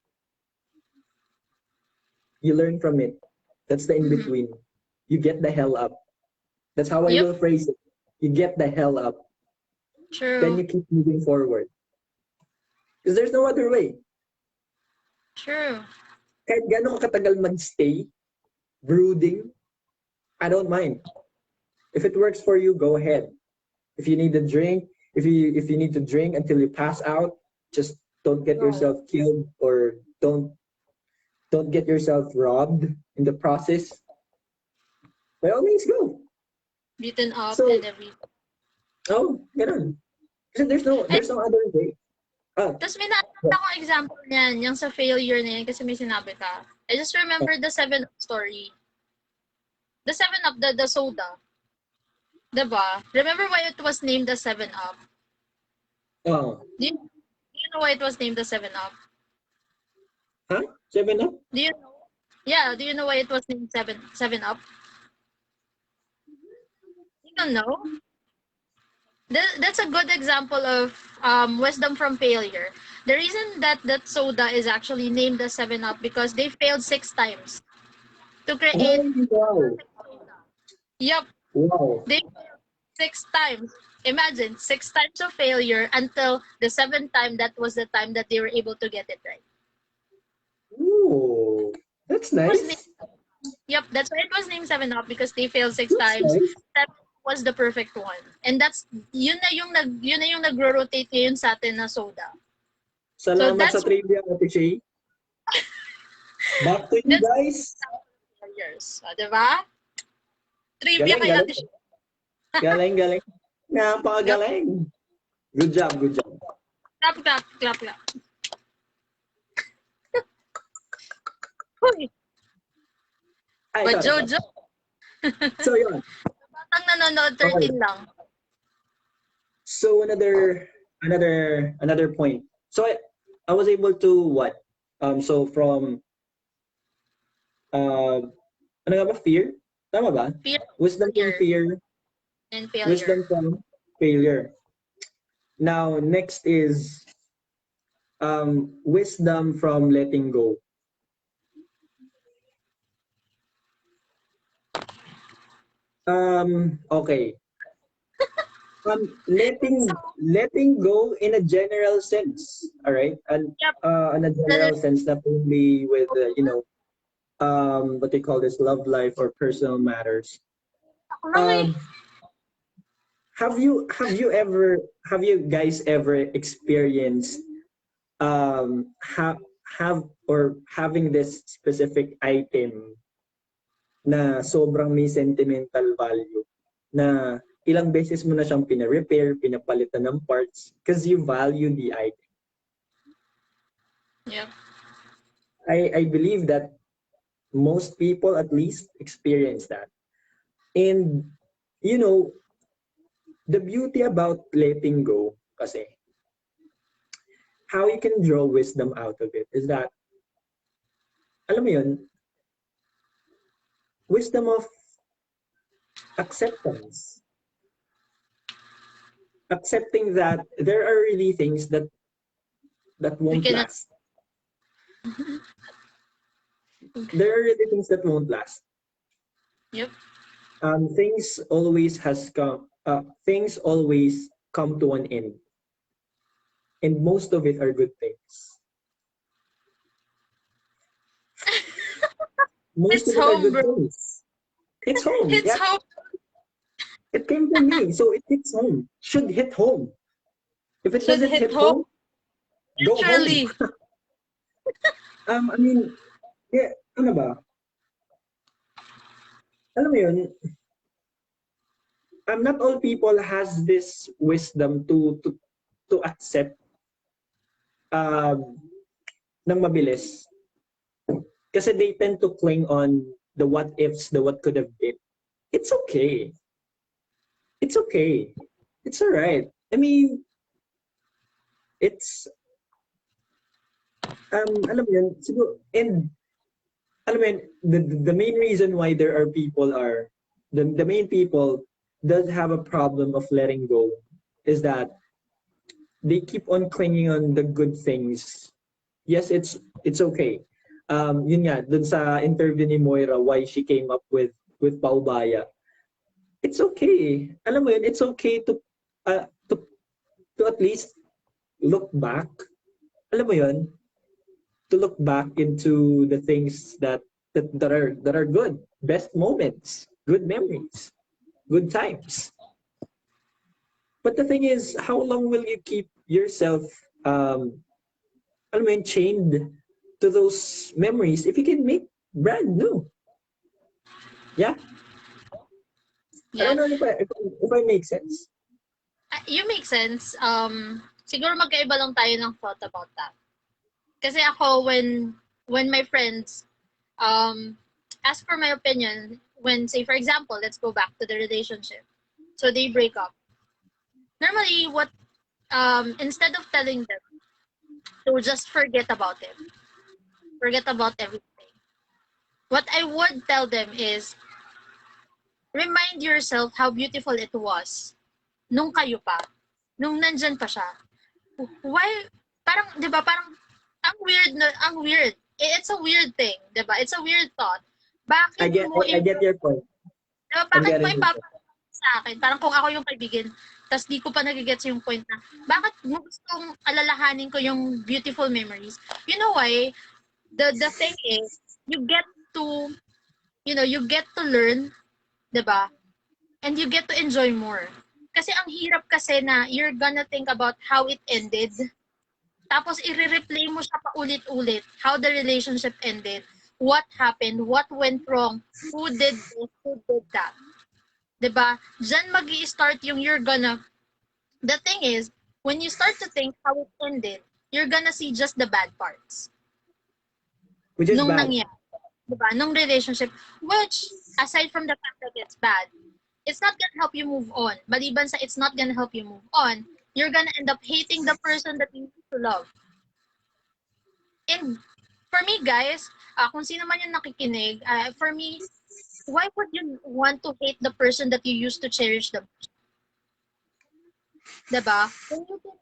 [SPEAKER 1] You learn from it. That's the in between. You get the hell up. That's how I will phrase it. You get the hell up.
[SPEAKER 2] True.
[SPEAKER 1] Then you keep moving forward. Because there's no other way.
[SPEAKER 2] True.
[SPEAKER 1] Kahit gano'n katagal magstay, brooding, I don't mind. If it works for you, go ahead. If you need a drink, if you need to drink until you pass out, just don't get yourself killed or don't get yourself robbed in the process. By all means, go.
[SPEAKER 2] Beaten up
[SPEAKER 1] So,
[SPEAKER 2] and everything.
[SPEAKER 1] oh, ganun. Kasi there's no other way.
[SPEAKER 2] Tapos may nakita akong example niyan, yung sa failure na yan, kasi may sinabi ka. I just remember the 7-Up story. The 7-Up, the soda. Diba? Remember why it was named the 7-Up?
[SPEAKER 1] Oh.
[SPEAKER 2] Do you know why it was named the 7-Up?
[SPEAKER 1] Huh? 7-Up?
[SPEAKER 2] Do you know? Yeah, do you know why it was named 7-Up? You don't know? That's a good example of wisdom from failure. The reason that soda is actually named the 7-Up because they failed 6 times to create.
[SPEAKER 1] Oh, wow.
[SPEAKER 2] Yep.
[SPEAKER 1] Wow.
[SPEAKER 2] They failed 6 times. Imagine 6 times of failure until the 7th time. That was the time that they were able to get it right.
[SPEAKER 1] Ooh, that's nice.
[SPEAKER 2] Yep, that's why it was named 7-Up because they failed 6 times.
[SPEAKER 1] Nice.
[SPEAKER 2] 7 was the perfect one. And that's yun na yung nagro-rotate ngayon sa atin na soda.
[SPEAKER 1] Salamat sa trivia, Ate Shay. Back to you guys.
[SPEAKER 2] Years. Diba? Trivia kay Ate Shay.
[SPEAKER 1] Galing. Napakagaling. Good job.
[SPEAKER 2] Clap. Hoy. But Jojo.
[SPEAKER 1] So yun.
[SPEAKER 2] Batang nanonood 13 lang.
[SPEAKER 1] So another point. So I was able to what? So from ano nga ba? Fear? Tama ba?
[SPEAKER 2] Fear.
[SPEAKER 1] Wisdom from fear.
[SPEAKER 2] And failure.
[SPEAKER 1] Wisdom from failure. Now next is wisdom from letting go. Okay.
[SPEAKER 2] So,
[SPEAKER 1] Letting go in a general sense, all right, and
[SPEAKER 2] yep.
[SPEAKER 1] in a general sense, not only with what they call this love life or personal matters.
[SPEAKER 2] Ako lang eh.
[SPEAKER 1] Um, have you guys ever experienced have or having this specific item na sobrang may sentimental value na ilang beses mo na siyang pina-repair, pinapalitan ng parts because you value the item.
[SPEAKER 2] Yep.
[SPEAKER 1] I believe that most people at least experience that. And you know, the beauty about letting go kasi how you can draw wisdom out of it is that alam mo yun, wisdom of acceptance. Accepting that there are really things that
[SPEAKER 2] We
[SPEAKER 1] won't
[SPEAKER 2] cannot.
[SPEAKER 1] last. There are really things that won't last.
[SPEAKER 2] Yep.
[SPEAKER 1] Things always come to an end, and most of it are good things. Most
[SPEAKER 2] It's
[SPEAKER 1] of it are
[SPEAKER 2] home,
[SPEAKER 1] good
[SPEAKER 2] bro.
[SPEAKER 1] things. It's home.
[SPEAKER 2] It's
[SPEAKER 1] Yeah,
[SPEAKER 2] home.
[SPEAKER 1] it came from me, so it hits home. Should hit home. If it
[SPEAKER 2] Should
[SPEAKER 1] doesn't
[SPEAKER 2] hit
[SPEAKER 1] hit
[SPEAKER 2] home.
[SPEAKER 1] home, go home.
[SPEAKER 2] Literally.
[SPEAKER 1] I mean, yeah, ano ba? Alam mo yun, not all people has this wisdom to accept um, ng mabilis. Kasi they tend to cling on the what ifs, the what could have been. It's okay. It's okay. It's all right. I mean, it's alam mo yun, siguro, and alam mo yun, the main reason why there are people are the main people does have a problem of letting go is that they keep on clinging on the good things. Yes, it's okay. Yun nga, dun sa interview ni Moira, why she came up with Paubaya. It's okay. Alam mo yun, it's okay uh, to to at least look back. Alam mo yun, to look back into the things that are good, best moments, good memories, good times. But the thing is, how long will you keep yourself alam mo yun, chained to those memories if you can make brand new? Yeah. I
[SPEAKER 2] Yeah.
[SPEAKER 1] don't know if I make sense.
[SPEAKER 2] You make sense. Siguro magkaiba lang tayo ng thought about that. Kasi ako, when my friends ask for my opinion, when, say, for example, let's go back to the relationship. So they break up. Normally, instead of telling them to just forget about it, forget about everything, what I would tell them is, remind yourself how beautiful it was nung kayo pa, nung nandyan pa siya. Why, parang, di ba, parang, ang weird. It's a weird thing, di ba? It's a weird thought. Bakit mo
[SPEAKER 1] I get your point.
[SPEAKER 2] diba,
[SPEAKER 1] I'm
[SPEAKER 2] bakit mo
[SPEAKER 1] getting it.
[SPEAKER 2] sa akin? Parang kung ako yung kaibigan, tas di ko pa nagigets yung point na, bakit mo gustong alalahanin ko yung beautiful memories? You know why? The thing is, you get to, you get to learn, di ba? And you get to enjoy more. Kasi ang hirap kasi na you're gonna think about how it ended. Tapos i-replay mo siya pa ulit-ulit. How the relationship ended. What happened? What went wrong? Who did this? Who did that? 'Di ba? Diyan magi-start yung you're gonna. The thing is, when you start to think how it ended, you're gonna see just the bad parts.
[SPEAKER 1] Which is
[SPEAKER 2] Nung
[SPEAKER 1] bad.
[SPEAKER 2] nangyari. 'Di ba? Nung relationship. Which, aside from the fact that it's bad, it's not gonna help you move on. Maliban sa it's not gonna help you move on, you're gonna end up hating the person that you used to love. And for me, guys, kung sino man yung nakikinig, for me, why would you want to hate the person that you used to cherish the most? Diba? When you can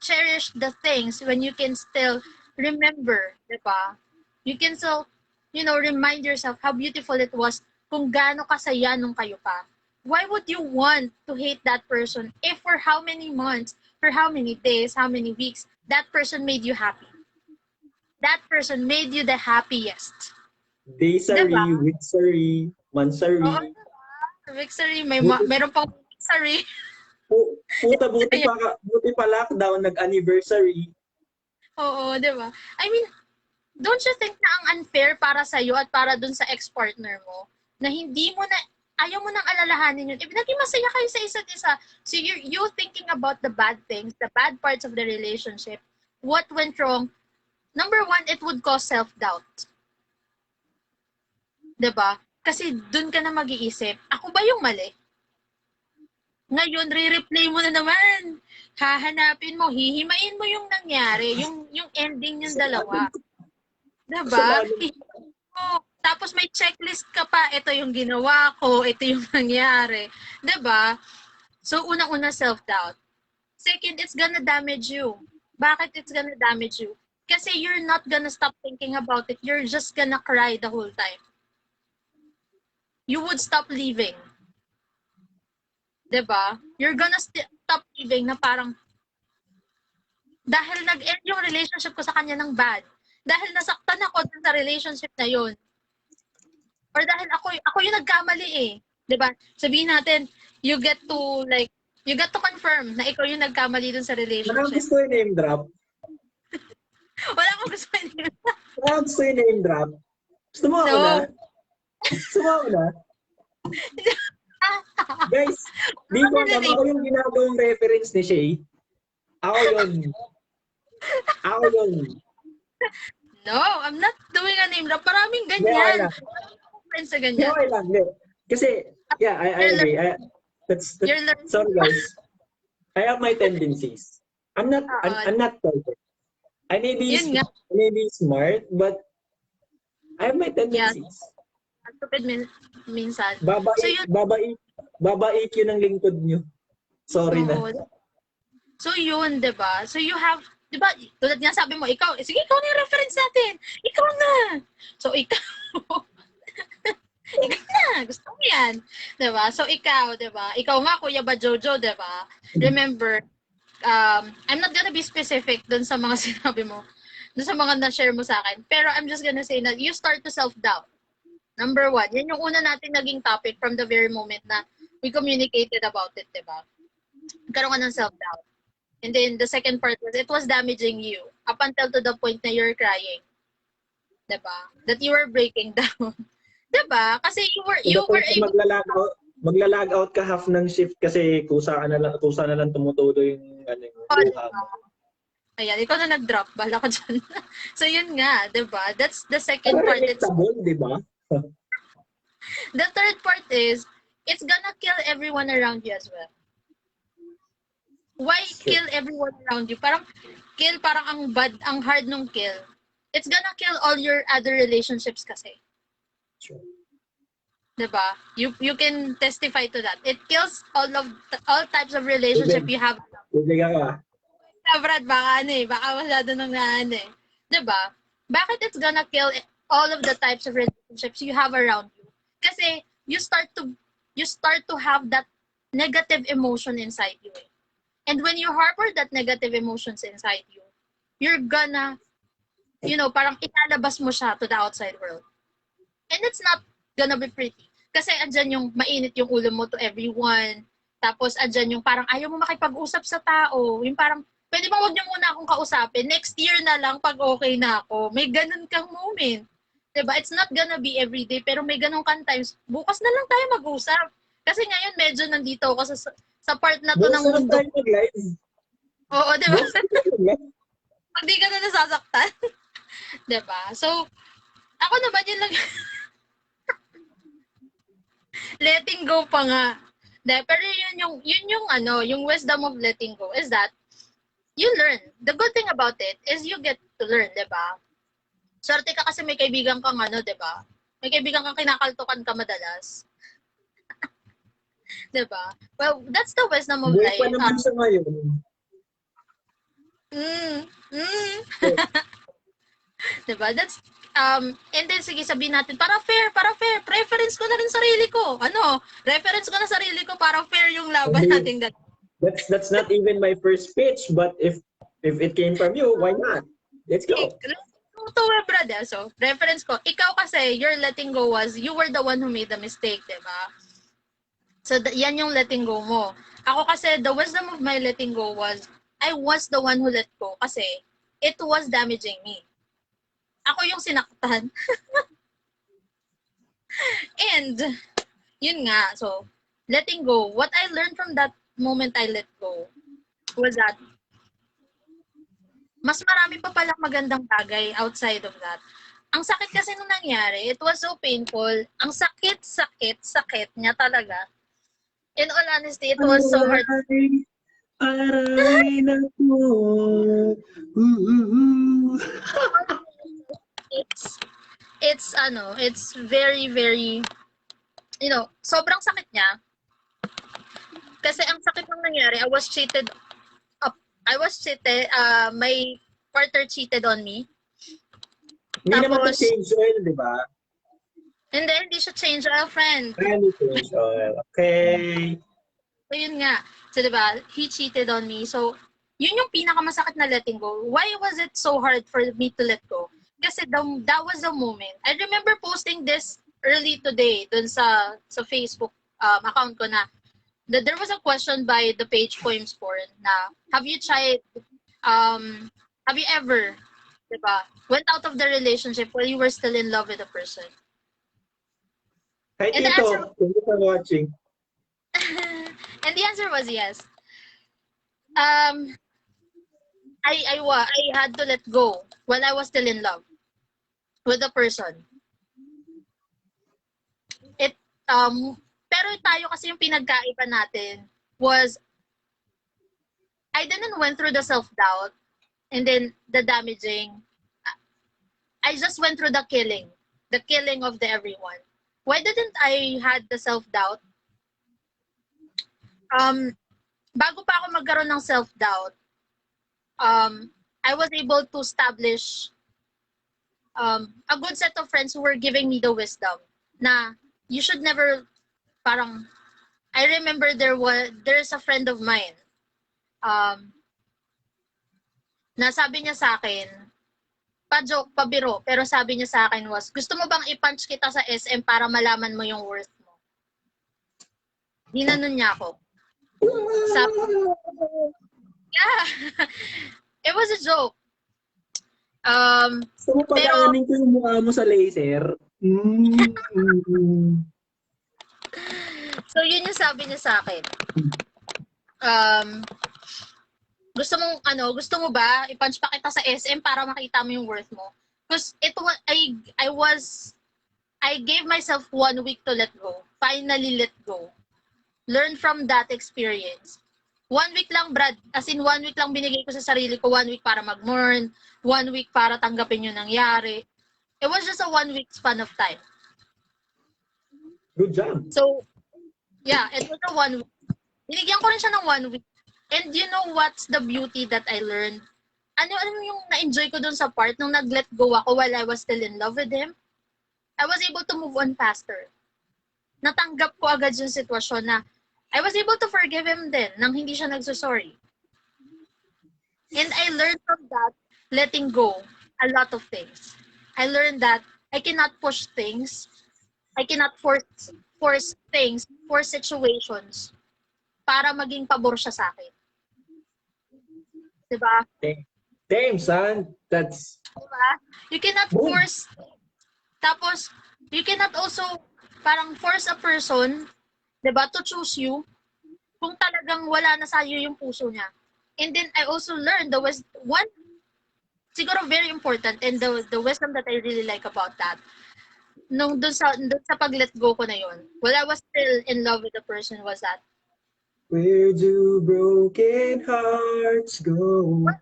[SPEAKER 2] cherish the things, when you can still remember, diba? You can still, remind yourself how beautiful it was kung gaano kasaya nung kayo pa. why would you want to hate that person if for how many months, for how many days, how many weeks, that person made you happy? That person made you the happiest. Diba?
[SPEAKER 1] Daysary, weeksary,
[SPEAKER 2] Oo,
[SPEAKER 1] mansary.
[SPEAKER 2] victory,
[SPEAKER 1] Buti,
[SPEAKER 2] meron pang victory.
[SPEAKER 1] puta, buti pa lockdown, nag-anniversary.
[SPEAKER 2] Oo, diba? I mean, don't you think na ang unfair para sa'yo at para dun sa ex-partner mo na hindi mo na, ayaw mo nang alalahanin yun. If naging masaya kayo sa isa't isa, so you thinking about the bad things, the bad parts of the relationship, what went wrong, number one, it would cause self-doubt. Diba? Kasi dun ka na mag-iisip, ako ba yung mali? Ngayon, re-replay mo na naman. Hahanapin mo, hihimain mo yung nangyari, yung ending yung dalawa. Diba? Tapos may checklist ka pa, ito yung ginawa ko, ito yung nangyari. Diba? So, unang-una, self-doubt. Second, it's gonna damage you. Bakit it's gonna damage you? Kasi you're not gonna stop thinking about it. You're just gonna cry the whole time. You would stop living. Diba? You're gonna stop living na parang, dahil nag-end yung relationship ko sa kanya ng bad. Dahil nasaktan ako dun sa relationship na yun. Or dahil ako yung nagkamali eh. 'Di ba? Sabihin natin, you get to confirm na ikaw yung nagkamali dun sa
[SPEAKER 1] Parang
[SPEAKER 2] relationship.
[SPEAKER 1] gusto yung name drop.
[SPEAKER 2] Wala akong gusto yun.
[SPEAKER 1] Parang gusto yung name drop. Gusto mo ako na? Gusto mo ako na? Guys, di ko alam, ako yung ginagawang reference ni Shay. Ako yun. Ako yun.
[SPEAKER 2] No, I'm not doing a name drop. Maraming
[SPEAKER 1] Okay
[SPEAKER 2] ganyan.
[SPEAKER 1] lang.
[SPEAKER 2] Friends sa ganyan.
[SPEAKER 1] Okay lang. Kasi, yeah, I agree. Sorry guys. I have my tendencies. I'm not perfect. I may be smart, but I have my tendencies.
[SPEAKER 2] Yeah. Stupid minsan.
[SPEAKER 1] Babait yun ang lingkod nyo. Sorry na.
[SPEAKER 2] So yun, 'di ba? So you have, 'di ba? Tulad nga sabi mo, ikaw, sige, ikaw na yung reference natin. Ikaw na. So ikaw ikaw na, gusto mo yan. 'Di ba? So ikaw, 'di ba? Ikaw nga, Kuya ba Jojo, 'di ba? Remember, I'm not gonna be specific dun sa mga sinabi mo, dun sa mga na-share mo sa akin. Pero I'm just gonna say na you start to self-doubt. Number one, yan yung una natin naging topic from the very moment na we communicated about it, 'di ba? Karoon ka ng self-doubt. And then the second part was, it was damaging you up until to the point na you're crying. Diba? That you were breaking down. Diba? Kasi you were able
[SPEAKER 1] magla-log out ka half ng shift kasi kusa na lang tumutudo yung
[SPEAKER 2] diba? Ayan, ikaw na nag-drop. Bala ka dyan. So yun nga, diba? That's the second part.
[SPEAKER 1] Diba?
[SPEAKER 2] The third part is, it's gonna kill everyone around you as well. Why kill everyone around you? Parang ang hard nung kill. It's gonna kill all your other relationships kasi.
[SPEAKER 1] Sure.
[SPEAKER 2] Diba? You can testify to that. It kills all types of relationship you have.
[SPEAKER 1] Bibigyan ka.
[SPEAKER 2] Brad, baka masyado nang Diba? Bakit it's gonna kill all of the types of relationships you have around you? Kasi you start to have that negative emotion inside you. And when you harbor that negative emotions inside you, you're gonna, parang ilalabas mo siya to the outside world. And it's not gonna be pretty. Kasi andyan yung mainit yung ulo mo to everyone. Tapos andyan yung parang ayaw mo makipag-usap sa tao. Yung parang, pwede bang huwag niyo muna akong kausapin? Next year na lang pag okay na ako. May ganun kang moment. Diba? It's not gonna be everyday, pero may ganun kang times. Bukas na lang tayo mag-usap. Kasi ngayon medyo nandito ako sa part na to ng mundo. Oo, diba? Pag di ka na nasasaktan. Diba? So, ako naman yun lang. Letting go pa nga. Pero yung wisdom of letting go is that you learn. The good thing about it is you get to learn, diba? Swerte ka kasi may kaibigan kang diba? May kaibigan kang kinakaltukan ka madalas. Diba? Well, that's the wisdom of life.
[SPEAKER 1] Buhay pa naman siya ngayon.
[SPEAKER 2] Diba? And then, sige, sabihin natin, para fair, preference ko na rin sarili ko. Reference ko na sarili ko para fair yung
[SPEAKER 1] I
[SPEAKER 2] laban
[SPEAKER 1] mean,
[SPEAKER 2] natin.
[SPEAKER 1] that's not even my first pitch, but if it came from you, why not? Let's go.
[SPEAKER 2] To brother. So, reference ko, ikaw kasi, your letting go was, you were the one who made the mistake, diba? So, yan yung letting go mo. Ako kasi, the wisdom of my letting go was, I was the one who let go kasi it was damaging me. Ako yung sinaktan. And, yun nga, so, letting go, what I learned from that moment I let go was that mas marami pa palang magandang bagay outside of that. Ang sakit kasi nung nangyari, it was so painful. Ang sakit niya talaga. In all honesty, it was so hard.
[SPEAKER 1] Aray naku.
[SPEAKER 2] It's very, very, sobrang sakit niya. Kasi ang sakit nung nangyari, I was cheated, my partner cheated on me.
[SPEAKER 1] Hindi naman to change oil, di ba?
[SPEAKER 2] Hindi siya change oil, friend.
[SPEAKER 1] Hindi change oil. Okay.
[SPEAKER 2] So, yun nga. So, di ba, he cheated on me. So, yun yung pinakamasakit na letting go. Why was it so hard for me to let go? Kasi that was the moment. I remember posting this early today dun sa Facebook account ko na there was a question by the page Poems Porn na, have you ever, diba, went out of the relationship while you were still in love with a person?
[SPEAKER 1] Hi, Tito. Thank you for watching.
[SPEAKER 2] And the answer was yes. I had to let go while I was still in love with a person. Pero tayo kasi yung pinagkaiba natin was I didn't went through the self-doubt and then the damaging. I just went through the killing of the everyone. Why didn't I had the self-doubt? Bago pa ako magkaroon ng self-doubt, I was able to establish a good set of friends who were giving me the wisdom na you should never, parang, I remember there's a friend of mine na sabi niya sa akin, pa-joke, pa-biro, pero sabi niya sa akin was, gusto mo bang i-punch kita sa SM para malaman mo yung worth mo? Ginanon niya ako. Sabi, yeah, it was a joke.
[SPEAKER 1] Gusto mo pagkaanin ko yung mukha mo sa laser?
[SPEAKER 2] So, yun yung sabi niya sa akin. Gusto mo ba i-punch pa kita sa SM para makita mo yung worth mo? Because I gave myself 1 week to let go. Finally let go. Learn from that experience. 1 week lang, Brad. As in, 1 week lang binigay ko sa sarili ko. 1 week para mag-mourn. 1 week para tanggapin yung nangyari. It was just a 1 week span of time.
[SPEAKER 1] Good job.
[SPEAKER 2] So, yeah, it was a 1 week. Binigyan ko rin siya ng 1 week. And you know what's the beauty that I learned? Ano yung na-enjoy ko dun sa part nung nag-let go ako while I was still in love with him? I was able to move on faster. Natanggap ko agad yung sitwasyon na I was able to forgive him din nang hindi siya nagsusorry. And I learned from that, letting go, a lot of things. I learned that I cannot push things. I cannot force things, force situations para maging pabor siya sa akin. Diba?
[SPEAKER 1] Damn, son. That's...
[SPEAKER 2] Diba? You cannot force. Tapos, you cannot also parang force a person, diba, to choose you kung talagang wala na sa'yo yung puso niya. And then, I also learned one, siguro very important, and the wisdom that I really like about that, nung dun sa pag-let go ko na yun, while I was still in love with the person, was that,
[SPEAKER 1] where do broken hearts go?
[SPEAKER 2] What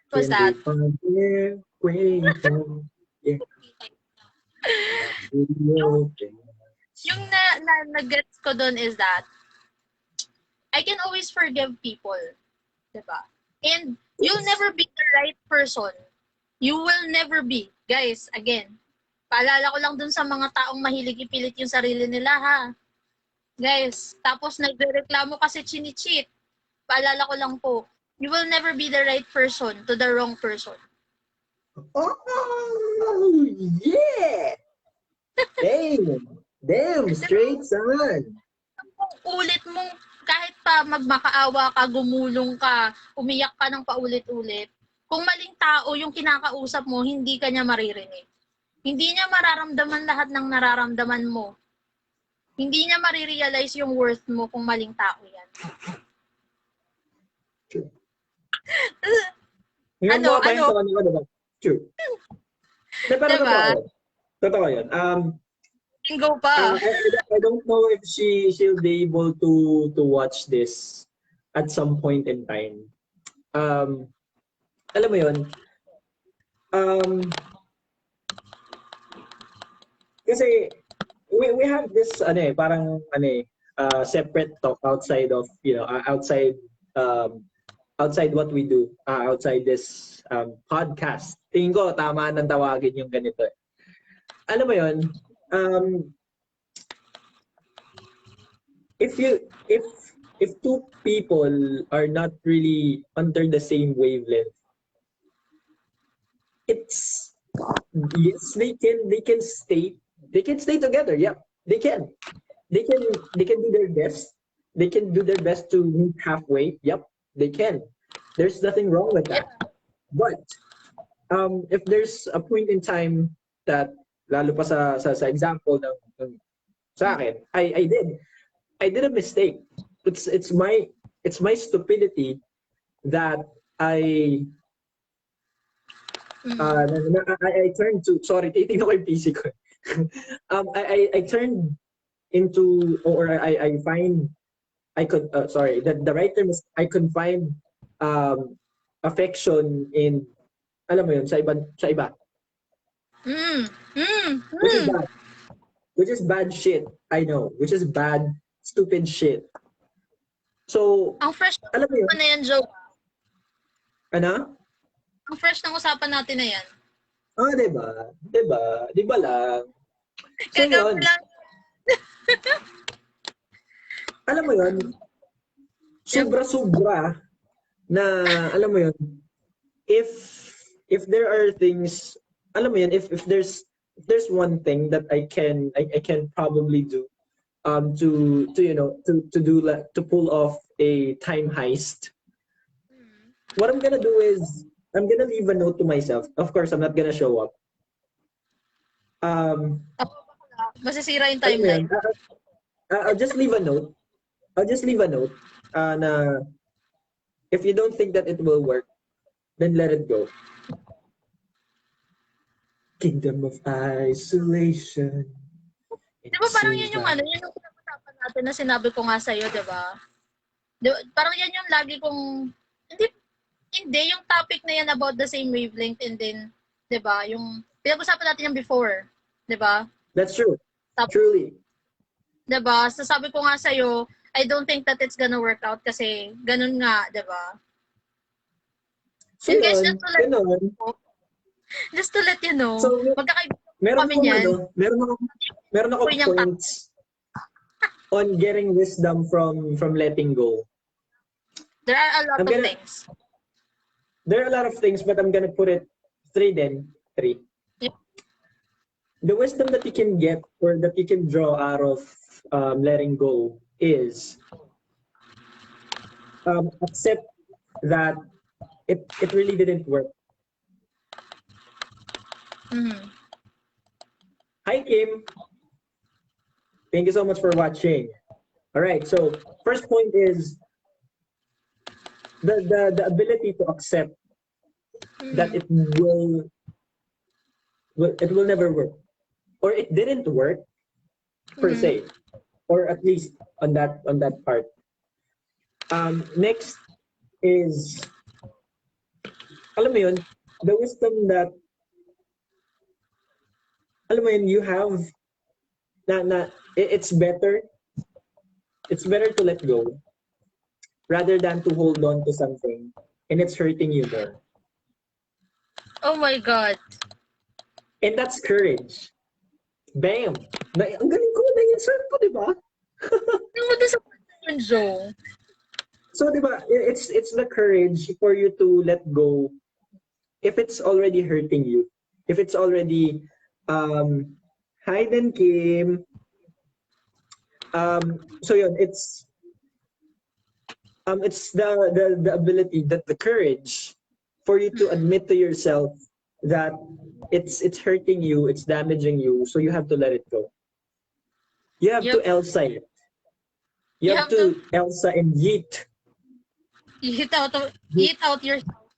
[SPEAKER 2] was that?
[SPEAKER 1] Yeah.
[SPEAKER 2] Yung na-gets ko dun is that I can always forgive people. Diba? And you'll never be the right person. You will never be. Guys, again, Paalala ko lang dun sa mga taong mahilig ipilit yung sarili nila, ha? Guys, tapos nagrereklamo kasi chini-cheat. Paalala ko lang po, you will never be the right person to the wrong person.
[SPEAKER 1] Oh, yeah! Damn, straight son.
[SPEAKER 2] Ulit mong, kahit pa magmakaawa ka, gumulong ka, umiyak ka ng paulit-ulit, kung maling tao yung kinakausap mo, hindi ka niya maririnig. Hindi niya mararamdaman lahat ng nararamdaman mo. Hindi niya marirealize yung worth mo kung maling tao yan.
[SPEAKER 1] True.
[SPEAKER 2] Ano?
[SPEAKER 1] Diba? True. Pero
[SPEAKER 2] Diba?
[SPEAKER 1] totoo yun.
[SPEAKER 2] Go pa.
[SPEAKER 1] I don't know if she'll be able to watch this at some point in time. Alam mo yun, kasi we have this parang separate talk outside of outside what we do, outside this podcast. Tingin ko tama nang tawagin yung ganito. Alam mo yun, if two people are not really under the same wavelength, it's yes, they can stay together. Yeah, they can. They can do their best. They can do their best to meet halfway. Yep, they can. There's nothing wrong with that. But if there's a point in time that, lalo pa sa example ng sa akin, I did a mistake. It's my stupidity that I turned to, sorry, titignan ko yung PC ko. I turned into, or I find, the right term is I could find affection in, alam mo yun, sa iba. Which is bad shit, I know. Which is bad, stupid shit. So,
[SPEAKER 2] Ang fresh
[SPEAKER 1] alam mo yun,
[SPEAKER 2] na yan, Joe.
[SPEAKER 1] ano?
[SPEAKER 2] Ang fresh ng usapan natin na yan.
[SPEAKER 1] Diba? Diba lang? So yun,
[SPEAKER 2] Lang.
[SPEAKER 1] alam mo yun, sobra-sobra na, alam mo yun, if there are things, alam mo yun, if there's one thing that I can probably do to pull off a time heist, what I'm gonna do is I'm gonna leave a note to myself. Of course, I'm not gonna show up.
[SPEAKER 2] Masisira yung
[SPEAKER 1] Alam mo yun,
[SPEAKER 2] timeline.
[SPEAKER 1] I'll just leave a note. Na if you don't think that it will work, then let it go. Kingdom of Isolation.
[SPEAKER 2] Di ba parang yun yung yun yung pinag-usapan natin na sinabi ko nga sa'yo, di ba? Parang yan yung lagi kong, hindi, yung topic na yan about the same wavelength, and then, di ba, yung, pinag-usapan natin yung before, di ba?
[SPEAKER 1] That's true. Truly.
[SPEAKER 2] Di ba? So sabi ko nga sa'yo, I don't think that it's gonna work out kasi ganun nga, di ba?
[SPEAKER 1] So
[SPEAKER 2] guys,
[SPEAKER 1] yun,
[SPEAKER 2] just to let you know,
[SPEAKER 1] so,
[SPEAKER 2] magkakaibigan kami niyan.
[SPEAKER 1] Meron ako points on getting wisdom from letting go.
[SPEAKER 2] There are a lot of things.
[SPEAKER 1] There are a lot of things, but I'm gonna put it 3 then. 3.
[SPEAKER 2] Yep.
[SPEAKER 1] The wisdom that you can get or that you can draw out of letting go is accept that it really didn't work.
[SPEAKER 2] Mm-hmm.
[SPEAKER 1] Hi, Kim. Thank you so much for watching. All right, so first point is the ability to accept that it will never work, or it didn't work per se, or at least on that part. Next is, alam mo yun, the wisdom that, alam mo yun, you have it's better to let go rather than to hold on to something and it's hurting you more.
[SPEAKER 2] Oh my God.
[SPEAKER 1] And that's courage. Bam! Ang galing ko, na-insert ko, di ba?
[SPEAKER 2] Ano mo doon sa yun, Joe?
[SPEAKER 1] So, di ba, it's the courage for you to let go if it's already hurting you. If it's already, hi then, Kim. So yun, it's the ability, that the courage for you to admit to yourself that it's hurting you, it's damaging you, so you have to let it go. You have to
[SPEAKER 2] Yep.
[SPEAKER 1] Elsa it. You
[SPEAKER 2] You
[SPEAKER 1] have
[SPEAKER 2] have to
[SPEAKER 1] to Elsa and yeet.
[SPEAKER 2] eat out yourself.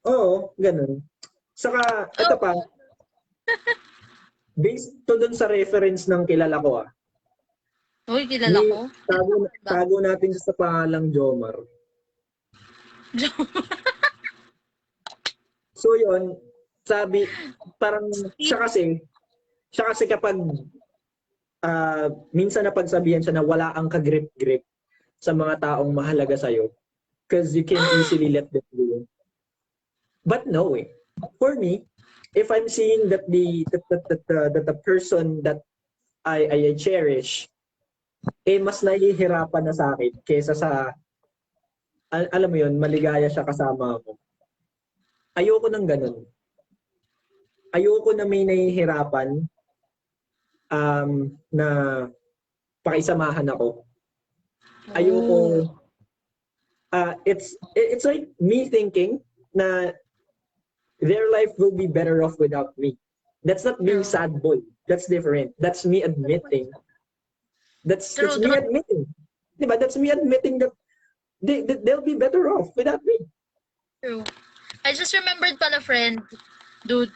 [SPEAKER 1] Oo, ganun. Saka, ito pa,
[SPEAKER 2] Oh,
[SPEAKER 1] based to dun sa reference ng kilala ko
[SPEAKER 2] uy, kilala
[SPEAKER 1] ni
[SPEAKER 2] ko. Ba?
[SPEAKER 1] tago natin sa pangalang Jomar. So yun, sabi, parang siya kasi kapag minsan napagsabihan siya na wala ang kagrip-grip sa mga taong mahalaga sa'yo because you can easily let them go. But no eh. For me, if I'm seeing that the person that I cherish mas nahihirapan na sa akin kaysa sa alam mo yun, maligaya siya kasama mo. Ayoko ng ganun. Ayoko na may nahihirapan na pakisamahan ako. Ayoko, it's like me thinking na their life will be better off without me. That's not being
[SPEAKER 2] True.
[SPEAKER 1] sad boy. That's different. That's me admitting. That's
[SPEAKER 2] True,
[SPEAKER 1] me
[SPEAKER 2] true.
[SPEAKER 1] admitting. Diba? That's me admitting that they'll be better off without me.
[SPEAKER 2] True. I just remembered pala, friend, dude,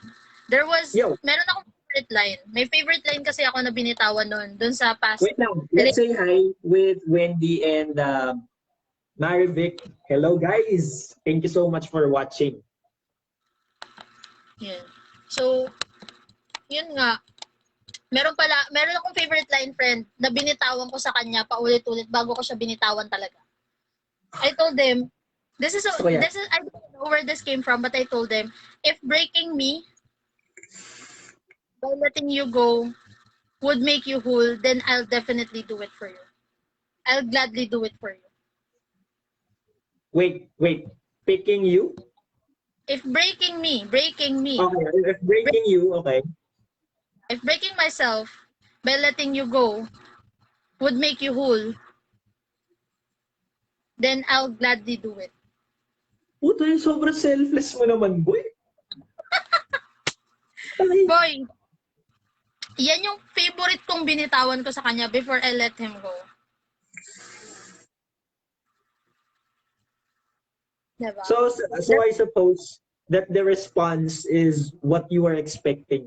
[SPEAKER 2] meron akong favorite line. May favorite line kasi ako na binitawan nun, dun sa past.
[SPEAKER 1] Wait lang. Let's say hi with Wendy and Marivic. Hello, guys. Thank you so much for watching.
[SPEAKER 2] Yeah. So, yun nga. Meron akong favorite line, friend, na binitawan ko sa kanya paulit-ulit bago ko siya binitawan talaga. I told them, I don't know where this came from, but I told them, if breaking me by letting you go would make you whole, then I'll definitely do it for you. I'll gladly do it for you.
[SPEAKER 1] Wait. Picking you?
[SPEAKER 2] If breaking me.
[SPEAKER 1] Okay, if breaking you, okay.
[SPEAKER 2] If breaking myself by letting you go would make you whole, then I'll gladly do it.
[SPEAKER 1] Puta, sobrang selfless mo naman, boy.
[SPEAKER 2] Boy, yan yung favorite kong binitawan ko sa kanya before I let him go. Diba?
[SPEAKER 1] So I suppose that the response is what you are expecting.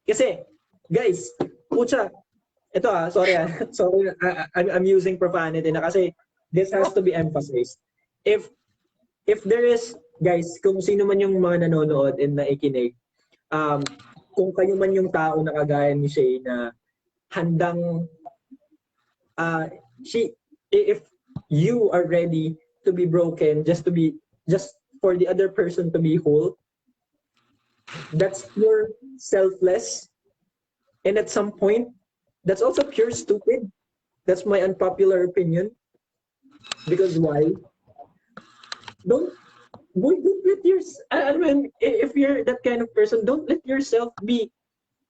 [SPEAKER 1] Kasi, guys, pucha, ito sorry sorry, I'm using profanity na kasi this has to be emphasized. If there is, guys, kung sino man yung mga nanonood and naikinig, kung kayo man yung tao na kagaya ni Shay na handang if you are ready to be broken just for the other person to be whole, that's pure selfless, and at some point that's also pure stupid. That's my unpopular opinion. Because why? Don't let I mean, if you're that kind of person, don't let yourself be.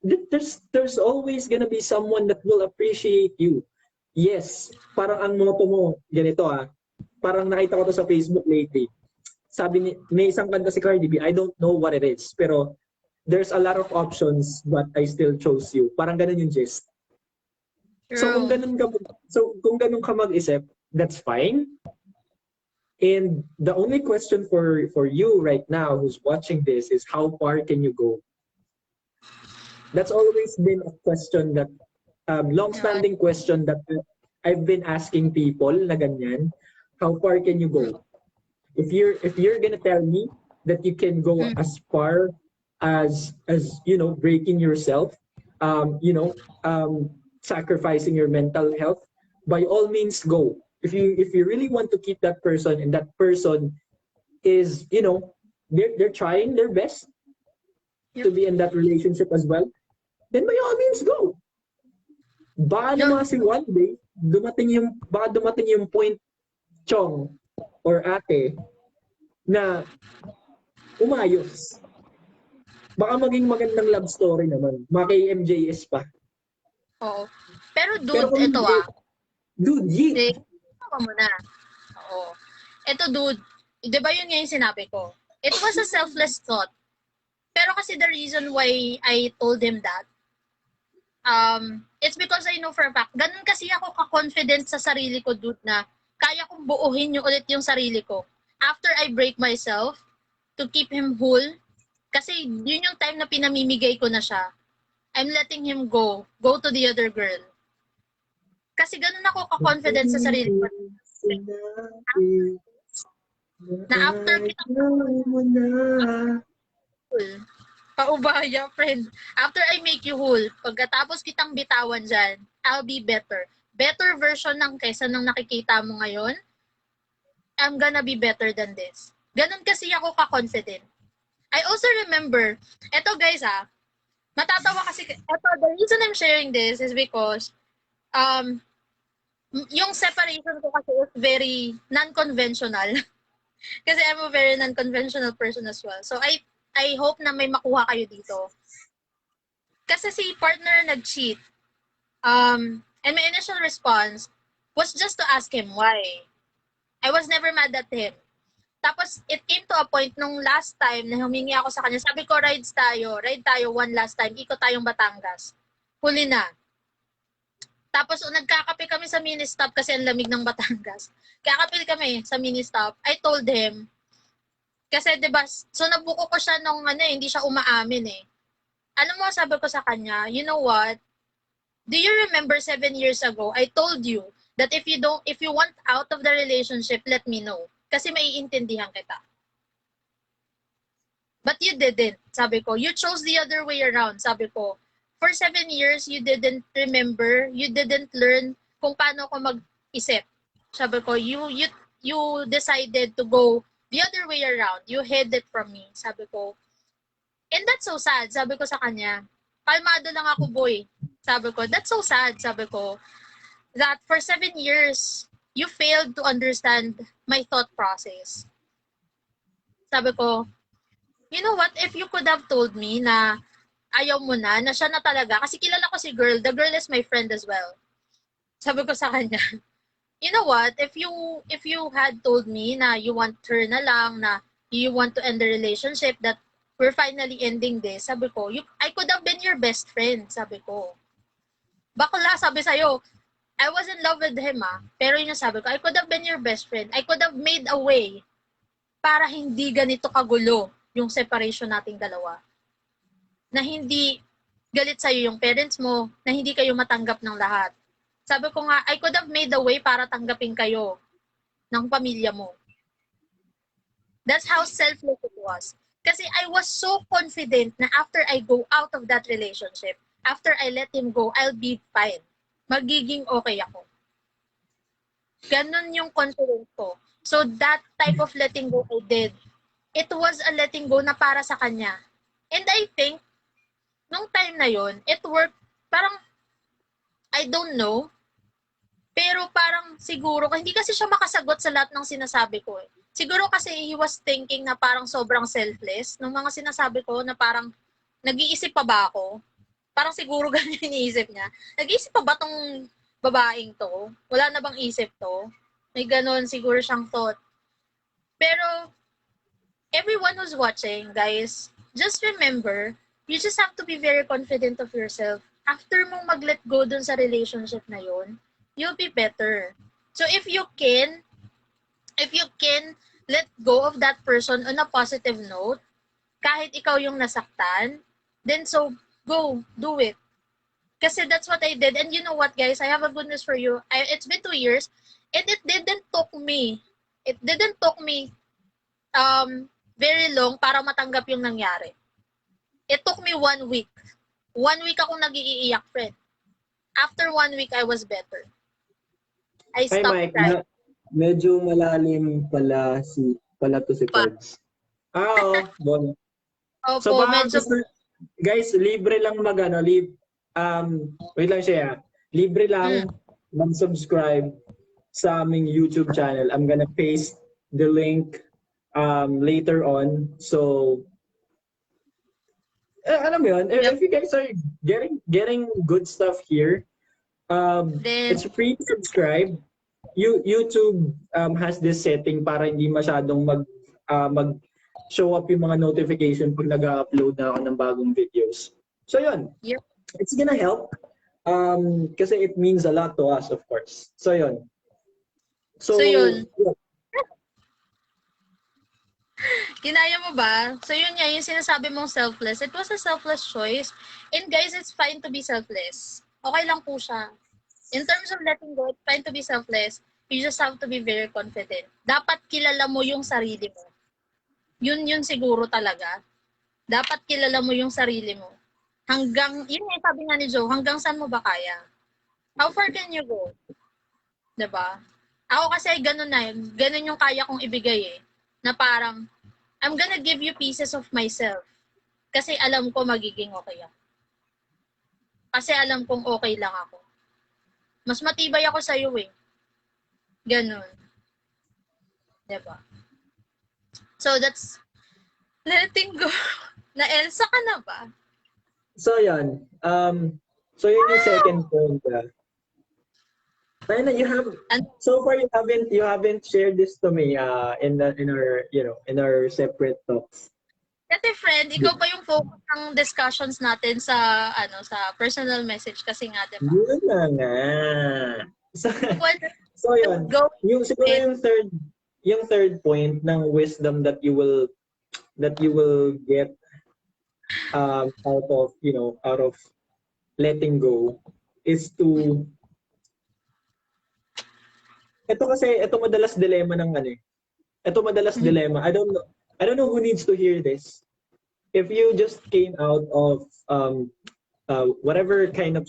[SPEAKER 1] There's always gonna be someone that will appreciate you. Yes, parang ang motto mo ganito parang nakita ko to sa Facebook lately. Sabi may isang kanta si Cardi B, I don't know what it is, pero there's a lot of options but I still chose you. Parang ganun yung gist. So kung ganun ka mag-isip, that's fine. And the only question for you right now who's watching this is how far can you go? That's always been a question that long-standing question that I've been asking people na ganyan. How far can you go? If you're gonna tell me that you can go as far as breaking yourself, sacrificing your mental health, by all means go. If you really want to keep that person, and that person is they're trying their best to be in that relationship as well, then by all means go. Baka
[SPEAKER 2] No,
[SPEAKER 1] naman kasi one day, baka dumating yung point, chong or ate, na umayos. Baka maging magandang love story naman. Maki MJS pa.
[SPEAKER 2] oo. Pero
[SPEAKER 1] Pero
[SPEAKER 2] dude,
[SPEAKER 1] kung
[SPEAKER 2] ito
[SPEAKER 1] hindi, dude, yeet.
[SPEAKER 2] eh, tama mo na. Oo. Ito dude, di ba yun nga yung sinabi ko? It was a selfless thought. Pero kasi the reason why I told him that, it's because I know for a fact, ganun kasi ako ka-confident sa sarili ko, dude, na kaya kong buuhin yung ulit yung sarili ko. After I break myself, to keep him whole, kasi yun yung time na pinamimigay ko na siya. I'm letting him go to the other girl. Kasi ganun ako ka-confident sa sarili ko. Na after kita whole, paubaya, friend. After I make you whole, pagkatapos kitang bitawan dyan, I'll be better. Better version ng kaysa nang nakikita mo ngayon, I'm gonna be better than this. Ganun kasi ako ka-confident. I also remember, eto guys matatawa kasi, eto, the reason I'm sharing this is because, yung separation ko kasi is very non-conventional. Kasi I'm a very non-conventional person as well. So I hope na may makuha kayo dito. Kasi si partner nag-cheat. And my initial response was just to ask him why. I was never mad at him. Tapos, it came to a point nung last time na humingi ako sa kanya, sabi ko, ride tayo one last time, ikot tayong Batangas. Huli na. Tapos, nagkakape kami sa mini-stop kasi ang lamig ng Batangas. Kakape kami sa mini-stop. I told him, kasi diba, so nabuko ko siya nung hindi siya umaamin eh. Alam mo, sabi ko sa kanya, you know what? Do you remember 7 years ago, I told you that if you want out of the relationship, let me know. Kasi maiintindihan kita. But you didn't, sabi ko. You chose the other way around, sabi ko. For 7 years, you didn't remember, you didn't learn kung paano ko mag-isip. Sabi ko, you decided to go the other way around. You hid it from me, sabi ko. And that's so sad, sabi ko sa kanya. Kalmado lang ako, boy. Sabi ko, that's so sad, sabi ko. That for 7 years, you failed to understand my thought process. Sabi ko, you know what, if you could have told me na ayaw mo na siya na talaga, kasi kilala ko si girl, the girl is my friend as well. Sabi ko sa kanya, you know what, if you had told me na you want her na lang, na you want to end the relationship, that we're finally ending this, sabi ko, I could have been your best friend, sabi ko. Bakla, sabi sa'yo, I was in love with him pero yun yung sabi ko, I could have been your best friend. I could have made a way para hindi ganito kagulo yung separation nating dalawa. Na hindi galit sa'yo yung parents mo, na hindi kayo matanggap ng lahat. Sabi ko nga, I could have made a way para tanggapin kayo ng pamilya mo. That's how selfless it was. Kasi I was so confident na after I go out of that relationship, after I let him go, I'll be fine. Magiging okay ako. Ganon yung confidence ko. So that type of letting go I did, it was a letting go na para sa kanya. And I think, nung time na yon, it worked, parang, I don't know, pero parang siguro, hindi kasi siya makasagot sa lahat ng sinasabi ko eh. Siguro kasi he was thinking na parang sobrang selfless nung mga sinasabi ko na parang, nag-iisip pa ba ako? Parang siguro ganyan iniisip niya. Nag-iisip pa ba tong babaeng to? Wala na bang isip to? May ganon siguro siyang thought. Pero, everyone who's watching, guys, just remember, you just have to be very confident of yourself. After mong mag-let go dun sa relationship na yun, you'll be better. So, if you can let go of that person on a positive note, kahit ikaw yung nasaktan, then so, go, do it. Kasi that's what I did. And you know what, guys? I have a good news for you. It's been 2 years, and it didn't took me very long para matanggap yung nangyari. It took me 1 week. 1 week akong nag-iiyak, friend. After 1 week, I was better. I
[SPEAKER 1] Hi,
[SPEAKER 2] stopped
[SPEAKER 1] Mike.
[SPEAKER 2] crying.
[SPEAKER 1] Medyo malalim pala to si Pods. Oo, bon.
[SPEAKER 2] Opo,
[SPEAKER 1] So baka
[SPEAKER 2] medyo...
[SPEAKER 1] guys, libre lang Wait lang siya. Libre lang mag-subscribe sa aming YouTube channel. I'm gonna paste the link later on. So, alam mo yun,
[SPEAKER 2] Yep.
[SPEAKER 1] if you guys are getting good stuff here,
[SPEAKER 2] Then,
[SPEAKER 1] it's free to subscribe. YouTube has this setting para hindi masyadong mag show up yung mga notification pag nag-upload na ako ng bagong videos. So yun,
[SPEAKER 2] yep.
[SPEAKER 1] it's gonna help kasi it means a lot to us, of course. So yun.
[SPEAKER 2] So, yun.
[SPEAKER 1] Yeah.
[SPEAKER 2] Kinaya mo ba? So, yun nga, yung sinasabi mong selfless. It was a selfless choice. And guys, it's fine to be selfless. Okay lang po siya. In terms of letting go, it's fine to be selfless. You just have to be very confident. Dapat kilala mo yung sarili mo. Yun siguro talaga. Dapat kilala mo yung sarili mo. Hanggang, yun nga, sabi nga ni Joe, hanggang saan mo ba kaya? How far can you go? Diba? Ako kasi ganun na, ganun yung kaya kong ibigay eh. Na parang, I'm gonna give you pieces of myself. Kasi alam ko magiging okay ako. Kasi alam kong okay lang ako. Mas matibay ako sa'yo eh. Ganun. Diba? So that's letting go. Na Elsa ka na ba?
[SPEAKER 1] So yan. So yun yung second point. Diana, so far you haven't shared this to me in our separate talks.
[SPEAKER 2] Kasi friend, ikaw pa yung focus ng discussions natin sa sa personal message kasi nga, diba?
[SPEAKER 1] Yun na nga. So,
[SPEAKER 2] Well,
[SPEAKER 1] so yun.
[SPEAKER 2] go
[SPEAKER 1] Siguro yung third point ng wisdom that you will get out of letting go is to ito madalas dilemma ng ano eh. Ito madalas dilemma. I don't know who needs to hear this. If you just came out of whatever kind of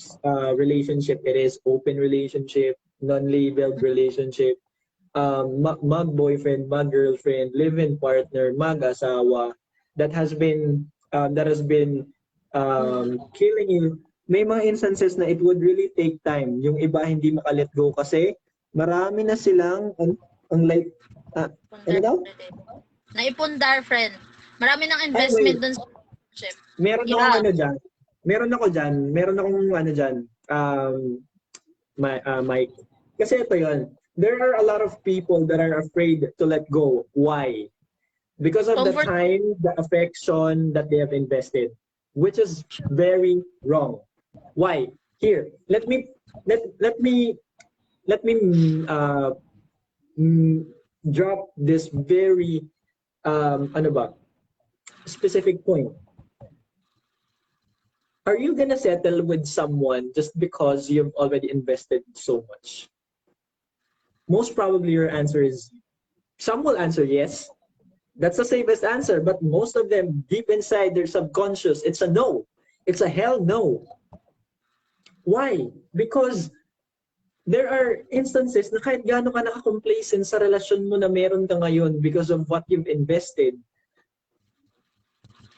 [SPEAKER 1] relationship it is, open relationship, non-labeled relationship, mag-boyfriend, mag-girlfriend, live-in partner, mag-asawa, that has been killing you. May mga instances na it would really take time. Yung iba hindi maka-let go kasi marami na silang ano daw?
[SPEAKER 2] Naipundar, friend. Marami ng investment dun sa relationship.
[SPEAKER 1] Meron akong ano dyan. Meron akong ano dyan. Mike. Kasi ito yun. There are a lot of people that are afraid to let go. Why? Because of the time, the affection that they have invested, which is very wrong. Why? Here, let me drop this very specific point. Are you gonna settle with someone just because you've already invested so much? Most probably your answer is, some will answer yes. That's the safest answer, but most of them deep inside their subconscious, it's a no. It's a hell no. Why? Because there are instances na kahit gaano ka naka-complacent sa relasyon mo na meron ka ngayon because of what you've invested,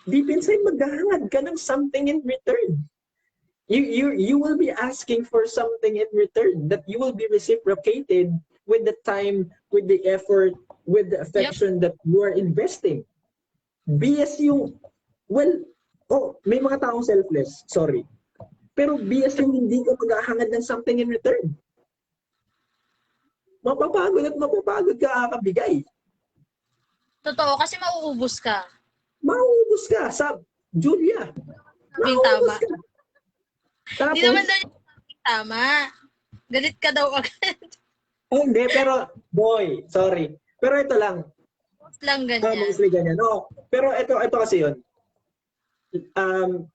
[SPEAKER 1] deep inside maghahangad ka ng something in return. You will be asking for something in return that you will be reciprocated with the time, with the effort, with the affection that you are investing. BS yung, may mga taong selfless, sorry. Pero BS yung hindi ka maghahangad ng something in return. Mapapagod ka kakabigay.
[SPEAKER 2] Totoo, kasi mauubos ka.
[SPEAKER 1] Mauubos ka, Julia. Mauubos ka. Tapos,
[SPEAKER 2] hindi naman daw yung tama. Galit ka daw agad.
[SPEAKER 1] Hindi, pero, boy, sorry. Pero ito lang.
[SPEAKER 2] Lang ganyan.
[SPEAKER 1] Mostly ganyan. No, pero ito kasi yun.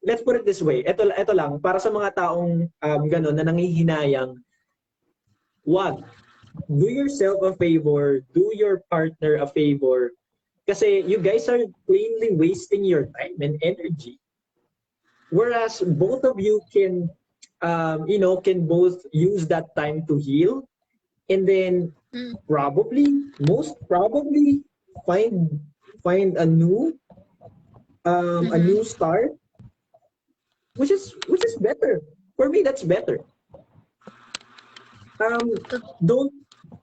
[SPEAKER 1] Let's put it this way. Ito lang, para sa mga taong gano'n na nangihinayang, wag. Do yourself a favor, do your partner a favor. Kasi you guys are plainly wasting your time and energy. Whereas both of you can both use that time to heal and then most probably find a new a new start, which is better. For me, that's better. Don't,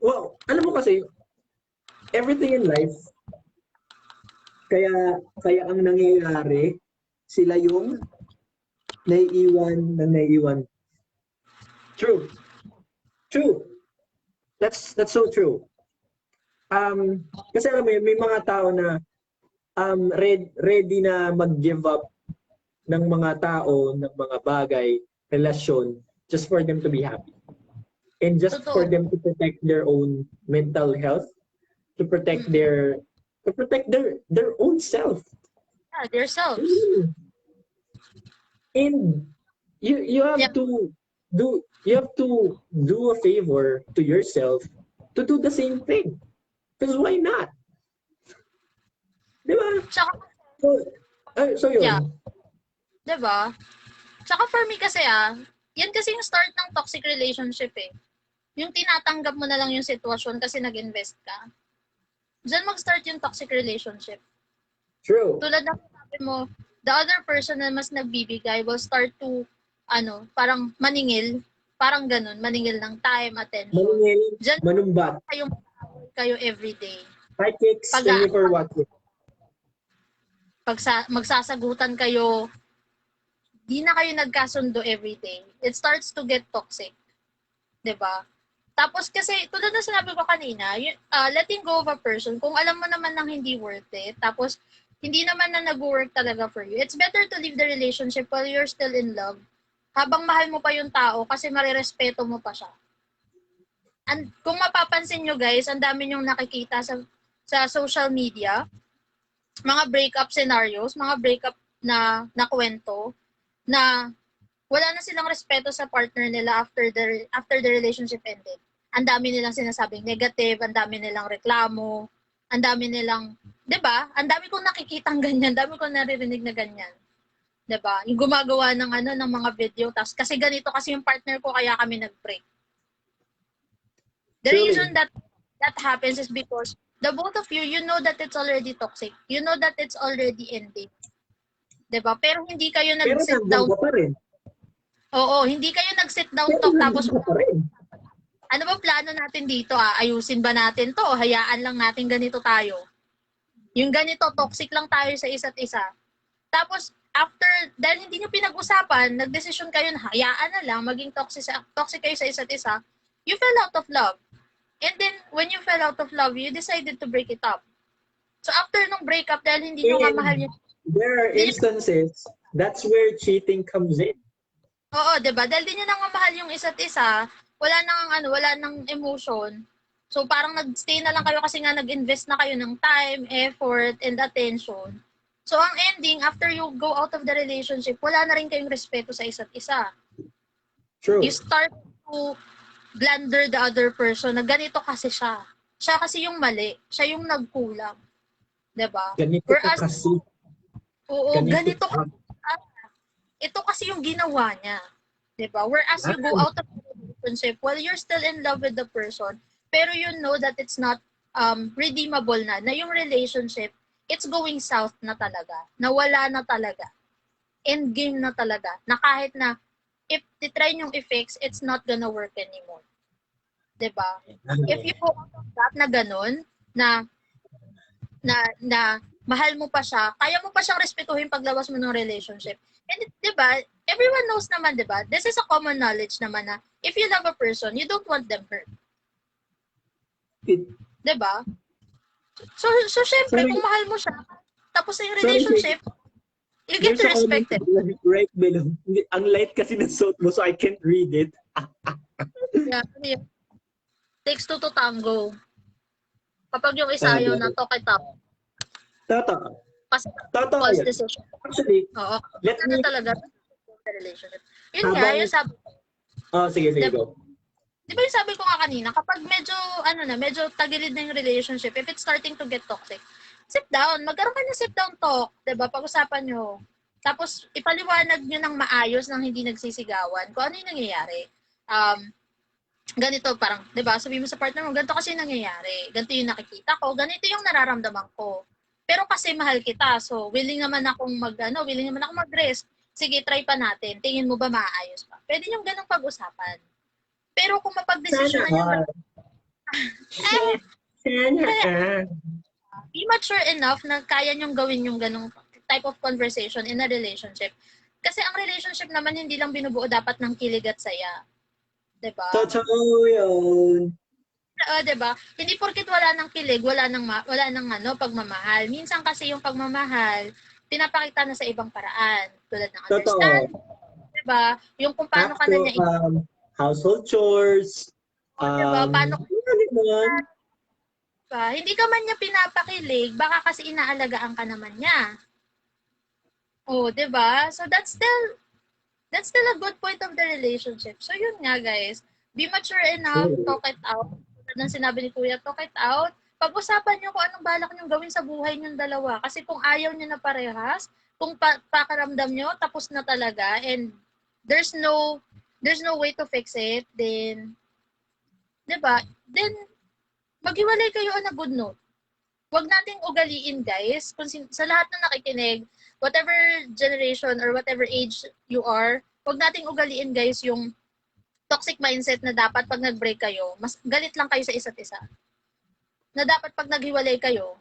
[SPEAKER 1] well, alam mo kasi, everything in life, kaya ang nangyayari, sila yung naiiwan. True. That's so true. Kasi alam mo yun, may mga tao na ready na mag-give up ng mga tao, ng mga bagay, relasyon, just for them to be happy. And just for them to protect their own mental health, to protect their own self.
[SPEAKER 2] Yeah, themselves.
[SPEAKER 1] And you have to do a favor to yourself to do the same thing. Because why not? Di ba? So yun.
[SPEAKER 2] Yeah. Di ba? Tsaka for me kasi yan kasi yung start ng toxic relationship eh. Yung tinatanggap mo na lang yung sitwasyon kasi nag-invest ka. Diyan mag-start yung toxic relationship.
[SPEAKER 1] True.
[SPEAKER 2] Tulad ng sabi mo, the other person na mas nagbibigay will start to, parang maningil. Parang ganun, maningil ng time, attention.
[SPEAKER 1] Maningil,
[SPEAKER 2] Diyan,
[SPEAKER 1] manumbat.
[SPEAKER 2] Kayo everyday.
[SPEAKER 1] Hi, Kicks. Thank you for watching.
[SPEAKER 2] Magsasagutan kayo, di na kayo nagkasundo everyday. It starts to get toxic. 'Di ba? Tapos kasi, tulad na sinabi ko kanina, letting go of a person, kung alam mo naman nang hindi worth it, tapos hindi naman na nag-work talaga for you, it's better to leave the relationship while you're still in love, habang mahal mo pa yung tao kasi marirespeto mo pa siya. And kung mapapansin nyo guys, ang dami nyong nakikita sa social media, mga breakup scenarios, mga breakup na kwento, na wala na silang respeto sa partner nila after the relationship ended. Ang dami nilang sinasabing negative, ang dami nilang reklamo, ang dami nilang, 'di ba? Ang dami kong nakikitang ganyan, dami kong naririnig na ganyan. 'Di ba? Yung gumagawa ng ng mga video, tas kasi ganito kasi yung partner ko kaya kami nag-break. The reason that happens is because the both of you know that it's already toxic. You know that it's already ending. 'Di ba? Pero hindi kayo nag-sit down.
[SPEAKER 1] Pa rin.
[SPEAKER 2] Oo, hindi kayo nag-sit down talk tapos ano ba plano natin dito? Ayusin ba natin 'to o hayaan lang natin ganito tayo? Yung ganito toxic lang tayo sa isa't isa. Tapos after dahil hindi niyo pinag-usapan, nagdesisyon kayo na hayaan na lang maging toxic kayo sa isa't isa, you fell out of love. And then, when you fell out of love, you decided to break it up. So, after nung breakup, dahil hindi nyo nga mahal yun.
[SPEAKER 1] There are instances, that's where cheating comes in.
[SPEAKER 2] Oo, diba? Dahil di nyo na nga mahal yung isa't isa, wala nang emotion. So, parang nag-stay na lang kayo kasi nga nag-invest na kayo ng time, effort, and attention. So, ang ending, after you go out of the relationship, wala na rin kayong respeto sa isa't isa.
[SPEAKER 1] True.
[SPEAKER 2] You start to blunder the other person na ganito kasi siya. Siya kasi yung mali. Siya yung nagkulang. Diba?
[SPEAKER 1] Ganito ka kasi.
[SPEAKER 2] Oo, ganito ka. Ito kasi yung ginawa niya. Diba? Whereas you go out of the relationship while you're still in love with the person, pero you know that it's not redeemable na yung relationship, it's going south na talaga. Nawala na talaga. Endgame na talaga. Na kahit na if titry yung i-fix, it's not gonna work anymore. Diba? If you go out of that na ganun, na mahal mo pa siya, kaya mo pa siyang respetuhin paglawas mo ng relationship. And diba, everyone knows naman, diba? This is a common knowledge naman na if you love a person, you don't want them hurt. Diba? So syempre, kung mahal mo siya, tapos yung relationship, you get respected.
[SPEAKER 1] Right below. Ang light kasi ng suit mo, so I can't read it.
[SPEAKER 2] Yeah. Takes two to tango. Kapag yung isa ayaw na talk it up.
[SPEAKER 1] Totoo.
[SPEAKER 2] Totoo yun. Decision.
[SPEAKER 1] Actually,
[SPEAKER 2] oo.
[SPEAKER 1] Let me...
[SPEAKER 2] talaga relationship. Yun nga, yung sabi.
[SPEAKER 1] Sige, go.
[SPEAKER 2] Di ba yung sabi ko nga kanina, kapag medyo tagilid na yung relationship, if it's starting to get toxic, sit down, magkaroon ka ng sit down talk, di ba? Pag-usapan nyo. Tapos, ipaliwanag nyo ng maayos nang hindi nagsisigawan kung ano yung nangyayari. Ganito parang, 'di ba? Sabi mo sa partner mo, ganito kasi nangyayari. Ganito yung nakikita ko, ganito yung nararamdaman ko. Pero kasi mahal kita, so willing naman akong mag-risk. Sige, try pa natin. Tingin mo ba maayos pa? Pwede yung ganang pag-usapan. Pero kung
[SPEAKER 1] Sana
[SPEAKER 2] mapagdesisyonan yung
[SPEAKER 1] all. Sana all.
[SPEAKER 2] be mature enough na kaya nyong gawin yung ganong type of conversation in a relationship. Kasi ang relationship naman hindi lang binubuo dapat ng kilig at saya. 'Di ba?
[SPEAKER 1] Totoo yun.
[SPEAKER 2] Oo, 'di ba? Hindi porket wala ng kilig, wala nang pagmamahal. Minsan kasi yung pagmamahal pinapakita na sa ibang paraan, tulad ng
[SPEAKER 1] Totoo.
[SPEAKER 2] understand, 'di ba? Yung kung paano ka na
[SPEAKER 1] Acto,
[SPEAKER 2] niya
[SPEAKER 1] household chores,
[SPEAKER 2] 'di ba? Paano
[SPEAKER 1] ano naman?
[SPEAKER 2] ba? Hindi ka man niya pinapakilig, baka kasi inaalagaan ka naman niya. Oh, 'di ba? So that's still a good point of the relationship. So yun nga guys, be mature enough,
[SPEAKER 1] True.
[SPEAKER 2] talk it out. Tulad ng sinabi ni Kuya, talk it out. Pag-usapan niyo kung anong balak niyong gawin sa buhay niyong dalawa. Kasi kung ayaw niyo na parehas, kung pakaramdam niyo, tapos na talaga, and there's no there's no way to fix it, then, 'di ba? Then maghiwalay kayo on a good note. Huwag nating ugaliin, guys. Kung sa lahat na nakikinig, whatever generation or whatever age you are, huwag nating ugaliin, guys, yung toxic mindset na dapat pag nag-break kayo, mas galit lang kayo sa isa't isa. Na dapat pag naghiwalay kayo,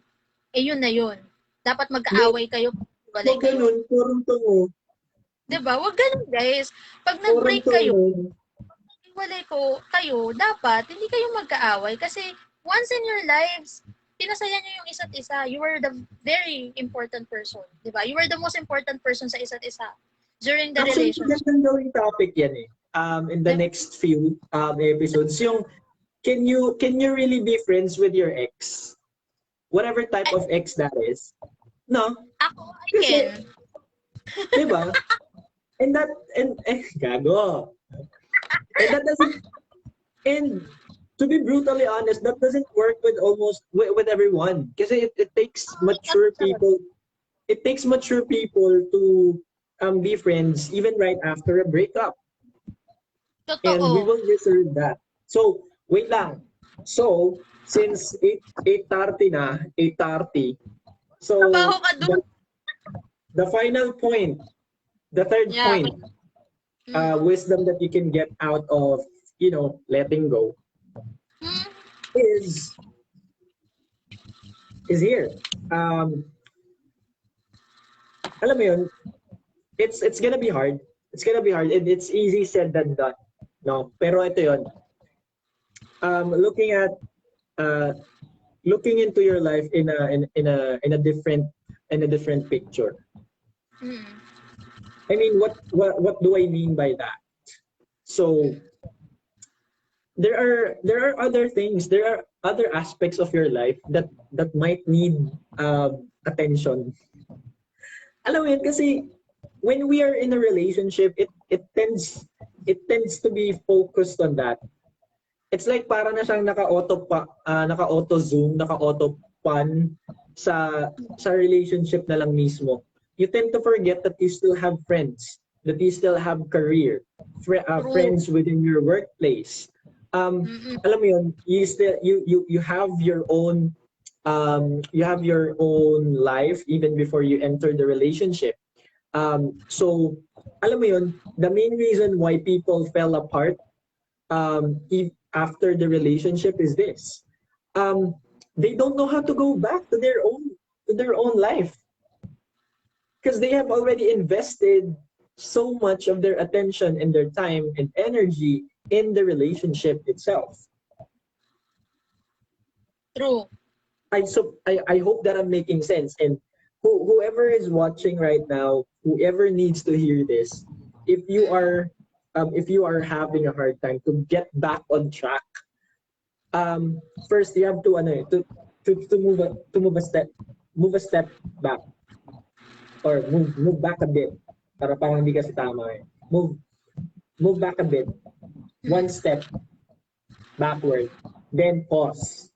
[SPEAKER 2] yun na yun. Dapat magkaaway kayo pag naghiwalay
[SPEAKER 1] Huwag
[SPEAKER 2] kayo.
[SPEAKER 1] ganun, purong tungo.
[SPEAKER 2] Diba? Huwag ganun, guys. Pag
[SPEAKER 1] Purong
[SPEAKER 2] nag-break kayo,
[SPEAKER 1] tungo.
[SPEAKER 2] naghiwalay kayo, dapat hindi kayo magkaaway kasi once in your lives, pinasaya niyo yung isa't isa. You were the very important person, di ba? You were the most important person sa isa't isa during the
[SPEAKER 1] Actually,
[SPEAKER 2] relationship.
[SPEAKER 1] magandang gawing topic yan eh. In the next few episodes, yung can you really be friends with your ex? Whatever type of ex that is. No?
[SPEAKER 2] Ako, I
[SPEAKER 1] Kasi,
[SPEAKER 2] can.
[SPEAKER 1] di ba? Gago. And that doesn't, and to be brutally honest, that doesn't work with everyone. Kasi it takes mature people. It takes mature people to be friends even right after a breakup. And we
[SPEAKER 2] Totoo.
[SPEAKER 1] will reserve that. So, wait lang. So, since 8:30 na, 8:30. So,
[SPEAKER 2] Trabaho ka dun.
[SPEAKER 1] the final point, the third
[SPEAKER 2] Yeah.
[SPEAKER 1] point, wisdom that you can get out of, letting go
[SPEAKER 2] Hmm.
[SPEAKER 1] is here. Alam mo yun, it's gonna be hard. It's gonna be hard. It's easy said than done. No, pero ito yun. Looking at looking into your life in a different picture.
[SPEAKER 2] Hmm.
[SPEAKER 1] I mean, what do I mean by that? So there are other things. There are other aspects of your life that might need attention. Alam mo yun, kasi when we are in a relationship, it tends to be focused on that. It's like para na siyang naka-auto zoom, naka-auto pan sa relationship na lang mismo. You tend to forget that you still have friends, that you still have career, friends within your workplace. Alam mo yun, you have your own life even before you enter the relationship. So alam mo yun, the main reason why people fell apart after the relationship is this. They don't know how to go back to their own life because they have already invested so much of their attention and their time and energy in the relationship itself.
[SPEAKER 2] True.
[SPEAKER 1] I hope that I'm making sense. And whoever is watching right now, whoever needs to hear this, if you are having a hard time to get back on track, first you have to move a step back, or move back a bit, para parang hindi kasi tama eh. Move back a bit, one step backward, then pause,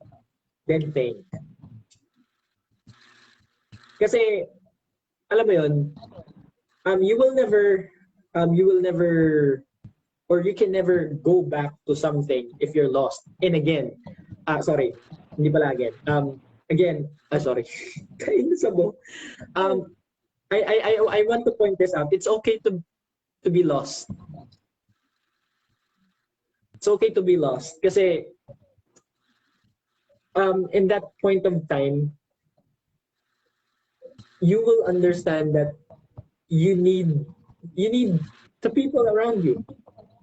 [SPEAKER 1] then think. Kasi alam mo yun, you will never or you can never go back to something if you're lost. And again, sorry, hindi pala again. Sorry. Kainis ako. I want to point this out. It's okay to be lost. it's okay to be lost. Kasi in that point of time, you will understand that you need you need the people around you,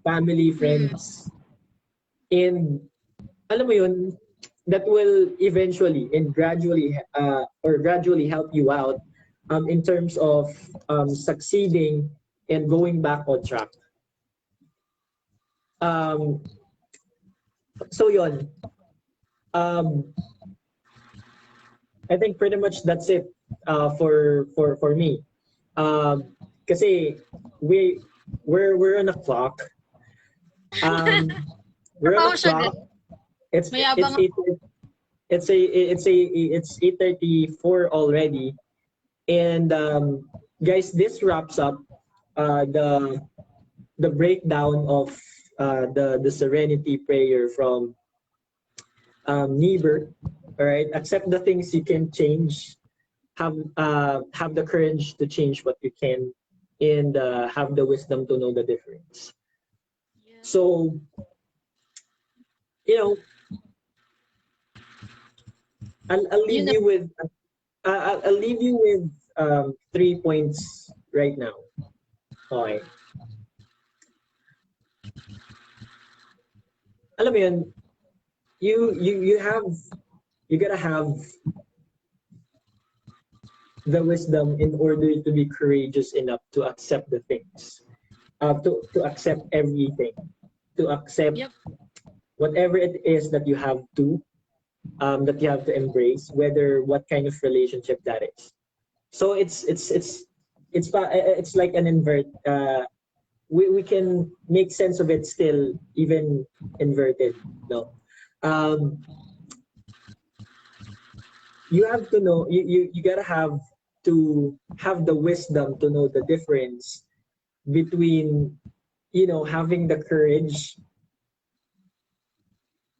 [SPEAKER 1] family,
[SPEAKER 2] Mm.
[SPEAKER 1] friends, and alam mo yun, that will eventually and gradually or gradually help you out in terms of succeeding and going back on track. Um, so yun, um, I think pretty much that's it for me. Kasi we we're on a clock. Um, we're on
[SPEAKER 2] Trabaho
[SPEAKER 1] a
[SPEAKER 2] siya, guys.
[SPEAKER 1] clock. It's
[SPEAKER 2] Mayabang
[SPEAKER 1] it's
[SPEAKER 2] ako.
[SPEAKER 1] eight it's 8:34 already. And guys, this wraps up the breakdown of the serenity prayer from Niebuhr. All right, accept the things you can change. Have the courage to change what you can, and have the wisdom to know the difference.
[SPEAKER 2] Yeah.
[SPEAKER 1] So you know, I'll
[SPEAKER 2] You
[SPEAKER 1] leave
[SPEAKER 2] know,
[SPEAKER 1] you with I'll leave you with 3 points right now. Okay. Alam mo yun, you gotta have the wisdom in order to be courageous enough to accept the things, to accept everything, to accept
[SPEAKER 2] yep.
[SPEAKER 1] whatever it is that you have to embrace, whether what kind of relationship that is. So it's like an invert. We can make sense of it still, even inverted. No, um, you have to know. You gotta have the wisdom to know the difference between having the courage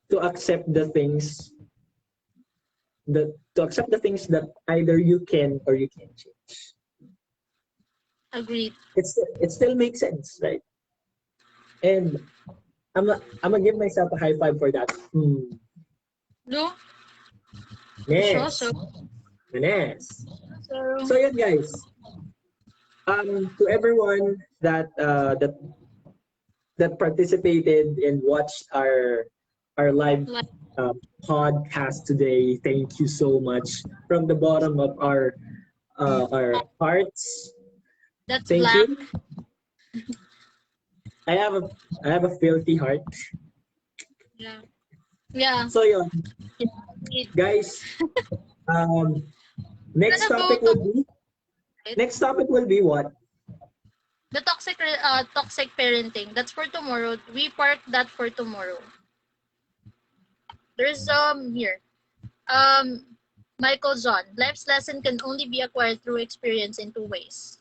[SPEAKER 1] to accept the things that either you can or you can't change.
[SPEAKER 2] Agreed.
[SPEAKER 1] It still makes sense, right? And I'm gonna give myself a high five for that.
[SPEAKER 2] No? Sure,
[SPEAKER 1] Yes,
[SPEAKER 2] so.
[SPEAKER 1] yes.
[SPEAKER 2] So,
[SPEAKER 1] So yun, guys. To everyone that participated and watched our live
[SPEAKER 2] like,
[SPEAKER 1] podcast today, thank you so much from the bottom of our hearts.
[SPEAKER 2] that's
[SPEAKER 1] Thank
[SPEAKER 2] black.
[SPEAKER 1] you. I have a I have a filthy heart.
[SPEAKER 2] Yeah. Yeah.
[SPEAKER 1] So yun,
[SPEAKER 2] It,
[SPEAKER 1] guys. Um, next
[SPEAKER 2] gonna go
[SPEAKER 1] topic
[SPEAKER 2] to
[SPEAKER 1] will be
[SPEAKER 2] it.
[SPEAKER 1] next topic will be what?
[SPEAKER 2] The toxic parenting. That's for tomorrow. We park that for tomorrow. There's here. Um Michael John. Life's lesson can only be acquired through experience in two ways.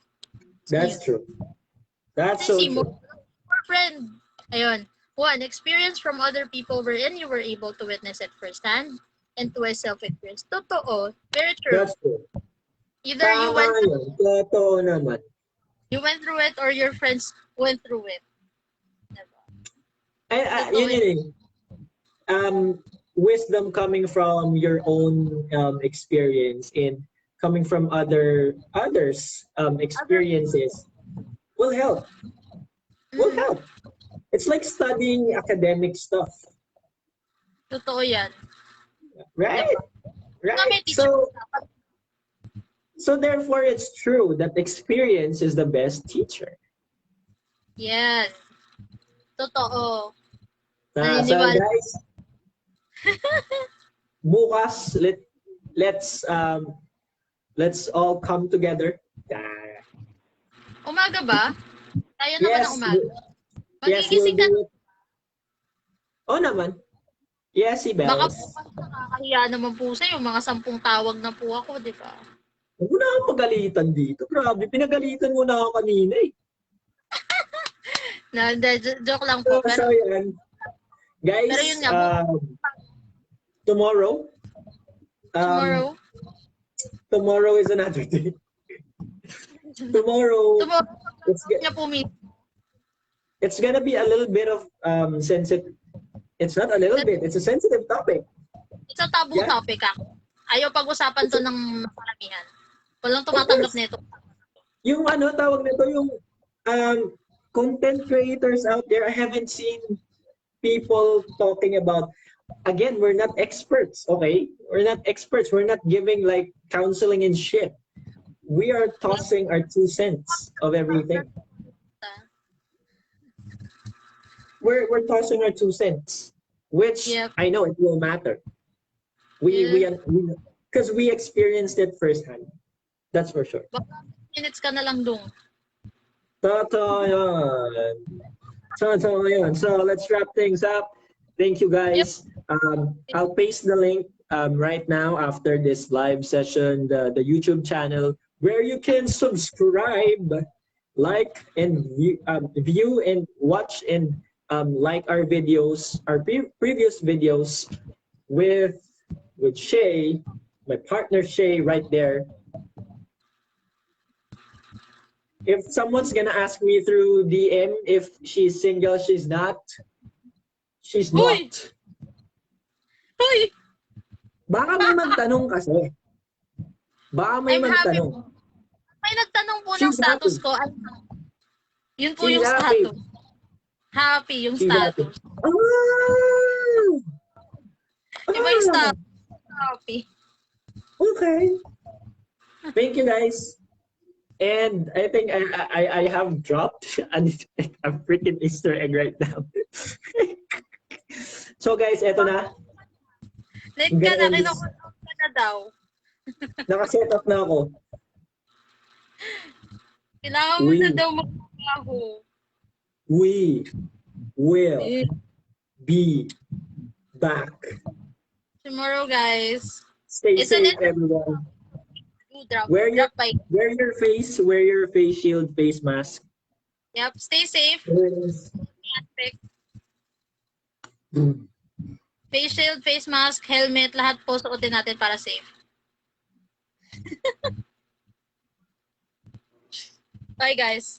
[SPEAKER 1] That's
[SPEAKER 2] Sneeze.
[SPEAKER 1] true. That's so
[SPEAKER 2] See more,
[SPEAKER 1] true.
[SPEAKER 2] friend. Ayun. One, experience from other people wherein you were able to witness it firsthand. And two, is self-experience. Totoo. Very true.
[SPEAKER 1] That's true.
[SPEAKER 2] Either
[SPEAKER 1] Tama yun. Totoo naman.
[SPEAKER 2] you went through it or your friends went through it. Diba? Totoo
[SPEAKER 1] Yun yun eh. Wisdom coming from your own experience and coming from others
[SPEAKER 2] Other
[SPEAKER 1] experiences will help. Will
[SPEAKER 2] mm,
[SPEAKER 1] help. It's like studying academic stuff,
[SPEAKER 2] totoo yan.
[SPEAKER 1] right?
[SPEAKER 2] Diba? Nga
[SPEAKER 1] Right.
[SPEAKER 2] may teacher.
[SPEAKER 1] So therefore, it's true that experience is the best teacher.
[SPEAKER 2] Yes. Totoo.
[SPEAKER 1] So
[SPEAKER 2] Naniniwala.
[SPEAKER 1] guys, bukas let's all come together.
[SPEAKER 2] Umaga ba? Tayo naman ng
[SPEAKER 1] Yes,
[SPEAKER 2] umaga.
[SPEAKER 1] yes, we'll
[SPEAKER 2] Magigising ka.
[SPEAKER 1] do it. Oh naman. Yes, si
[SPEAKER 2] Baka
[SPEAKER 1] Bells.
[SPEAKER 2] bukas nakakahiya naman po sa'yo. Mga 10 tawag na po ako, di ba?
[SPEAKER 1] Huwag mo na akong pagalitan dito. Grabe, pinagalitan mo na ako kanina eh.
[SPEAKER 2] Joke lang
[SPEAKER 1] So,
[SPEAKER 2] po. Pero,
[SPEAKER 1] so yan.
[SPEAKER 2] pero yun
[SPEAKER 1] Guys,
[SPEAKER 2] nga,
[SPEAKER 1] tomorrow, um,
[SPEAKER 2] tomorrow,
[SPEAKER 1] tomorrow is another day. Tomorrow,
[SPEAKER 2] tomorrow,
[SPEAKER 1] it's
[SPEAKER 2] niya po
[SPEAKER 1] it's gonna be a little bit of sensitive. It's not a little bit. It's a sensitive topic.
[SPEAKER 2] It's a taboo
[SPEAKER 1] Yeah.
[SPEAKER 2] topic, Ayaw pag-usapan to ng maramihan. Walang
[SPEAKER 1] Of
[SPEAKER 2] tumatanggap
[SPEAKER 1] course.
[SPEAKER 2] nito.
[SPEAKER 1] Yung ano, tawag nito, yung content creators out there, I haven't seen people talking about, again, we're not experts, okay? We're not experts. We're not giving like counseling and shit. We are tossing our 2 cents of everything. We're tossing our 2 cents, which
[SPEAKER 2] Yep.
[SPEAKER 1] I know it will matter. We because we experienced it firsthand. That's for sure.
[SPEAKER 2] Baka minutes ka na lang dun.
[SPEAKER 1] Totoo yun. Totoo yun. So let's wrap things up. Thank you guys. I'll paste the link right now after this live session, the YouTube channel where you can subscribe, like, and view and watch and like our videos, our previous videos with Shay, my partner Shay right there. If someone's gonna ask me through DM if she's single, she's not. She's
[SPEAKER 2] Hoy!
[SPEAKER 1] not.
[SPEAKER 2] Hoy!
[SPEAKER 1] Baka may magtanong kasi. Baka may
[SPEAKER 2] I'm happy.
[SPEAKER 1] magtanong.
[SPEAKER 2] May nagtanong po ng
[SPEAKER 1] She's
[SPEAKER 2] status
[SPEAKER 1] happy.
[SPEAKER 2] ko. Yun po
[SPEAKER 1] She's
[SPEAKER 2] yung
[SPEAKER 1] happy.
[SPEAKER 2] status. Happy yung
[SPEAKER 1] She's happy.
[SPEAKER 2] status.
[SPEAKER 1] Oh!
[SPEAKER 2] Iba yung status. Happy.
[SPEAKER 1] Okay. Thank you guys. And I think I have dropped a freaking Easter egg right now. So guys, eto na.
[SPEAKER 2] Late ka na, kinukulong ka na daw.
[SPEAKER 1] Naka-set up na ako.
[SPEAKER 2] Kailangan mo na daw magtrabaho.
[SPEAKER 1] We will be back.
[SPEAKER 2] Tomorrow, guys.
[SPEAKER 1] Stay
[SPEAKER 2] It's an
[SPEAKER 1] safe, everyone.
[SPEAKER 2] drop.
[SPEAKER 1] Wear your
[SPEAKER 2] Drop by.
[SPEAKER 1] wear your face shield, face mask.
[SPEAKER 2] Yep. Stay safe. Face shield, face mask, helmet, lahat po suotin natin para safe. Bye, guys.